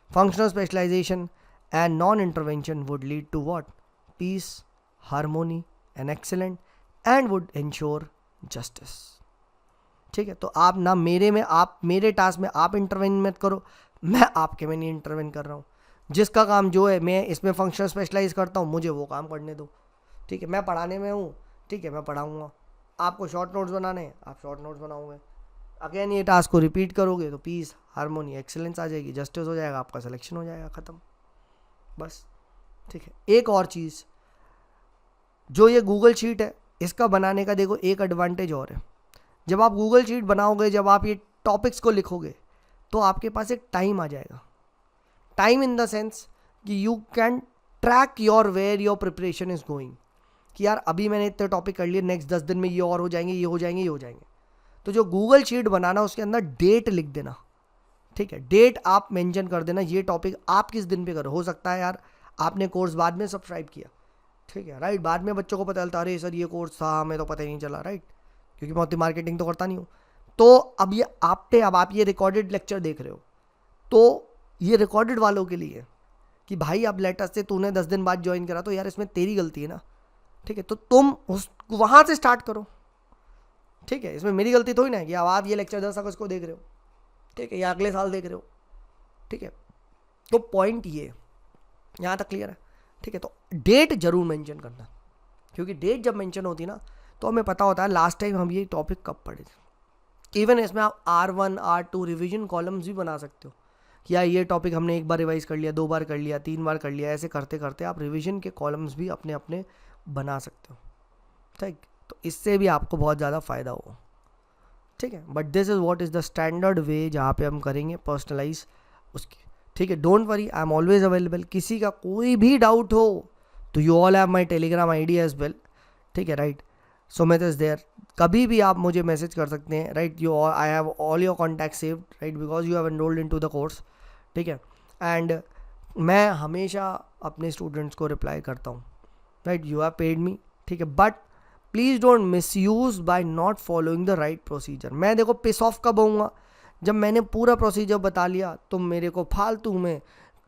Functional specialisation and non intervention would lead to what, peace, harmony and excellent, and would ensure justice, ठीक है। तो आप ना मेरे में, आप मेरे टास्क में आप इंटरवेन मत करो, मैं आपके में नहीं इंटरवेन कर रहा हूँ। जिसका काम जो है, मैं इसमें फंक्शनल स्पेशलाइज करता हूँ, मुझे वो काम करने दो, ठीक है। मैं पढ़ाने में हूँ, ठीक है, मैं पढ़ाऊँगा। आपको शॉर्ट नोट्स बनाने हैं, आप शॉर्ट नोट्स बनाओगे। अगेन ये टास्क को रिपीट करोगे तो पीस, हार्मोनी, एक्सेलेंस आ जाएगी, जस्टिस हो जाएगा, आपका सिलेक्शन हो जाएगा, ख़त्म, बस, ठीक है। एक और चीज़, जो ये गूगल शीट है, इसका बनाने का देखो एक एडवांटेज और है। जब आप गूगल शीट बनाओगे, जब आप ये टॉपिक्स को लिखोगे, तो आपके पास एक टाइम आ जाएगा। टाइम इन द सेंस कि you can track your where your preparation is going, कि यार अभी मैंने इतने टॉपिक कर लिए, नेक्स्ट 10 दिन में ये और हो जाएंगे, ये हो जाएंगे, ये हो जाएंगे। तो जो गूगल शीट बनाना, उसके अंदर डेट लिख देना, ठीक है, डेट आप मेंशन कर देना, ये टॉपिक आप किस दिन पे करो। हो सकता है यार आपने कोर्स बाद में सब्सक्राइब किया, ठीक है, राइट, बाद में बच्चों को पता चलता अरे सर ये कोर्स था हमें तो पता ही नहीं चला, राइट, क्योंकि मैं उतनी मार्केटिंग तो करता नहीं हूँ। तो अब ये आप पे, अब आप ये रिकॉर्डेड लेक्चर देख रहे हो तो ये रिकॉर्डेड वालों के लिए कि भाई अब लेटेस्ट से तूने 10 दिन बाद ज्वाइन करा तो यार इसमें तेरी गलती है ना, ठीक है, तो तुम उस वहाँ से स्टार्ट करो, ठीक है, इसमें मेरी गलती थोड़ी ना है कि अब आप ये लेक्चर 10 अगस्त को देख रहे हो, ठीक है, या अगले साल देख रहे हो, ठीक है। तो पॉइंट ये यहाँ तक क्लियर है, ठीक है। तो डेट जरूर मेंशन करना, क्योंकि डेट जब मेंशन होती है ना तो हमें पता होता है लास्ट टाइम हम ये टॉपिक कब पढ़े थे। इवन इसमें आप R1 R2 रिवीजन कॉलम्स भी बना सकते हो कि यार ये टॉपिक हमने एक बार रिवाइज कर लिया, 2 बार कर लिया, 3 बार कर लिया, ऐसे करते करते आप रिवीजन के कॉलम्स भी अपने अपने बना सकते हो, ठीक। तो इससे भी आपको बहुत ज़्यादा फ़ायदा होगा, ठीक है। But this is what is the standard way जहाँ पे हम करेंगे पर्सनलाइज उसकी, ठीक है। Don't worry, I am always available. किसी का कोई भी डाउट हो तो you all have my Telegram ID as well, ठीक है, राइट, सुमित इज़ देयर। कभी भी आप मुझे मैसेज कर सकते हैं, right, you I have all your contact saved, right, because you have enrolled into the course, ठीक है। एंड मैं हमेशा अपने स्टूडेंट्स को रिप्लाई करता हूँ, right, you have paid me, ठीक है, but please don't misuse by not following the right procedure. मैं देखो पिस ऑफ कब होऊंगा, जब मैंने पूरा प्रोसीजर बता लिया तुम मेरे को फालतू में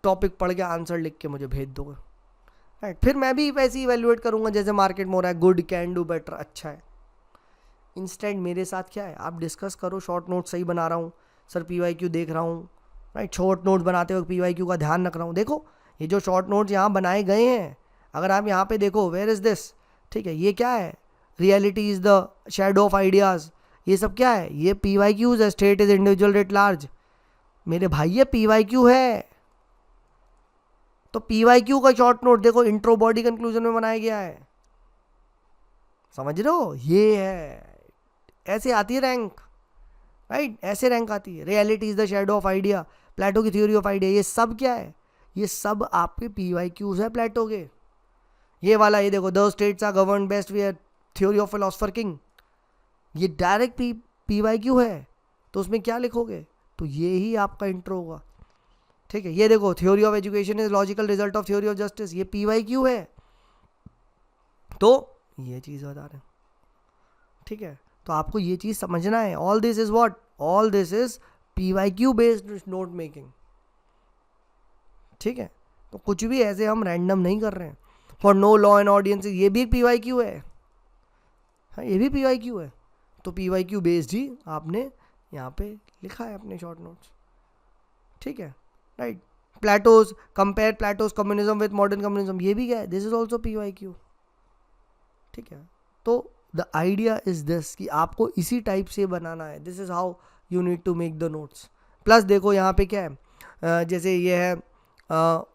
टॉपिक पढ़ के आंसर लिख के मुझे भेज दोगे, राइट। फिर मैं भी वैसे ही इवेल्युएट करूँगा जैसे मार्केट में हो रहा है, गुड, कैन डू बेटर, अच्छा है। इंस्टेंट मेरे साथ क्या है, आप डिस्कस करो, शॉर्ट नोट सही बना रहा हूँ सर, PYQ देख रहा हूँ, राइट, शॉर्ट नोट बनाते वक्त PYQ का ध्यान रख रहा हूँ। देखो ये जो शॉर्ट नोट्स यहाँ बनाए गए हैं, अगर आप यहाँ पे देखो, वेयर इज़ दिस, ठीक है, ये क्या है, reality is the shadow of ideas, ये सब क्या है, ये PYQs है, state is individual at large. मेरे भाई ये PYQ है, तो PYQ का शॉर्ट नोट देखो इंट्रो बॉडी कंक्लूजन में बनाया गया है, समझ रहे हो, ये है, ऐसे आती है रैंक, राइट, ऐसे रैंक आती है। Reality is the shadow of idea, Plato की थ्योरी ऑफ आइडिया, ये सब क्या है, ये सब आपके PYQs है प्लेटो के। ये वाला ये देखो, the states are govern best way theory of philosopher king, ये डायरेक्ट PYQ है, तो उसमें क्या लिखोगे, तो ये ही आपका इंट्रो होगा, ठीक है। ये देखो, theory of education is logical result of theory of justice, ये PYQ है, तो ये चीज़ बता रहे हैं, ठीक है। तो आपको ये चीज़ समझना है, all this is what, all this is PYQ based note making, ठीक है। तो कुछ भी ऐसे हम रैंडम नहीं कर रहे हैं। For no law and audience, ये भी एक PYQ है, हाँ ये भी PYQ है, तो PYQ बेस्ड ही आपने यहाँ पे लिखा है अपने शॉर्ट नोट्स, ठीक है, right. Plato's, compare Plato's communism with modern communism, ये भी क्या है, दिस इज ऑल्सो PYQ, ठीक है। तो द आइडिया इज दिस कि आपको इसी टाइप से बनाना है, this is how you need to make the notes. Plus देखो यहाँ पे क्या है, जैसे ये है,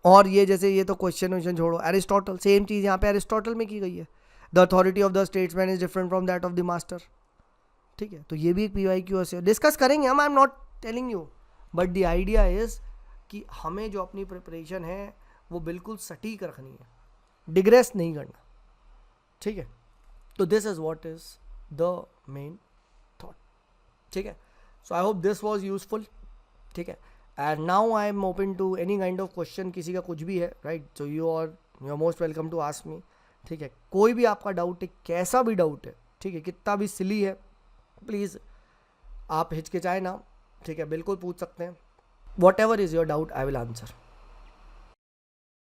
और ये जैसे ये तो क्वेश्चन छोड़ो, एरिस्टोटल, सेम चीज़ यहाँ पे एरिस्टोटल में की गई है, the authority of the statesman is different from that of the master, ठीक है। तो ये भी एक PYQ से डिस्कस करेंगे हम, I am not telling you, but the idea is कि हमें जो अपनी प्रिपरेशन है वो बिल्कुल सटीक रखनी है, डिग्रेस नहीं करना, ठीक है। तो this is what is the main thought, ठीक है। So I hope this was useful, ठीक है। And now I am open to any kind of question, किसी का कुछ भी है, right, so you are most welcome to ask me, ठीक है। कोई भी आपका डाउट है, कैसा भी डाउट है, ठीक है, कितना भी सिली है, प्लीज़ आप हिचकिचाए ना, ठीक है, बिल्कुल पूछ सकते हैं, what ever is your doubt I will answer.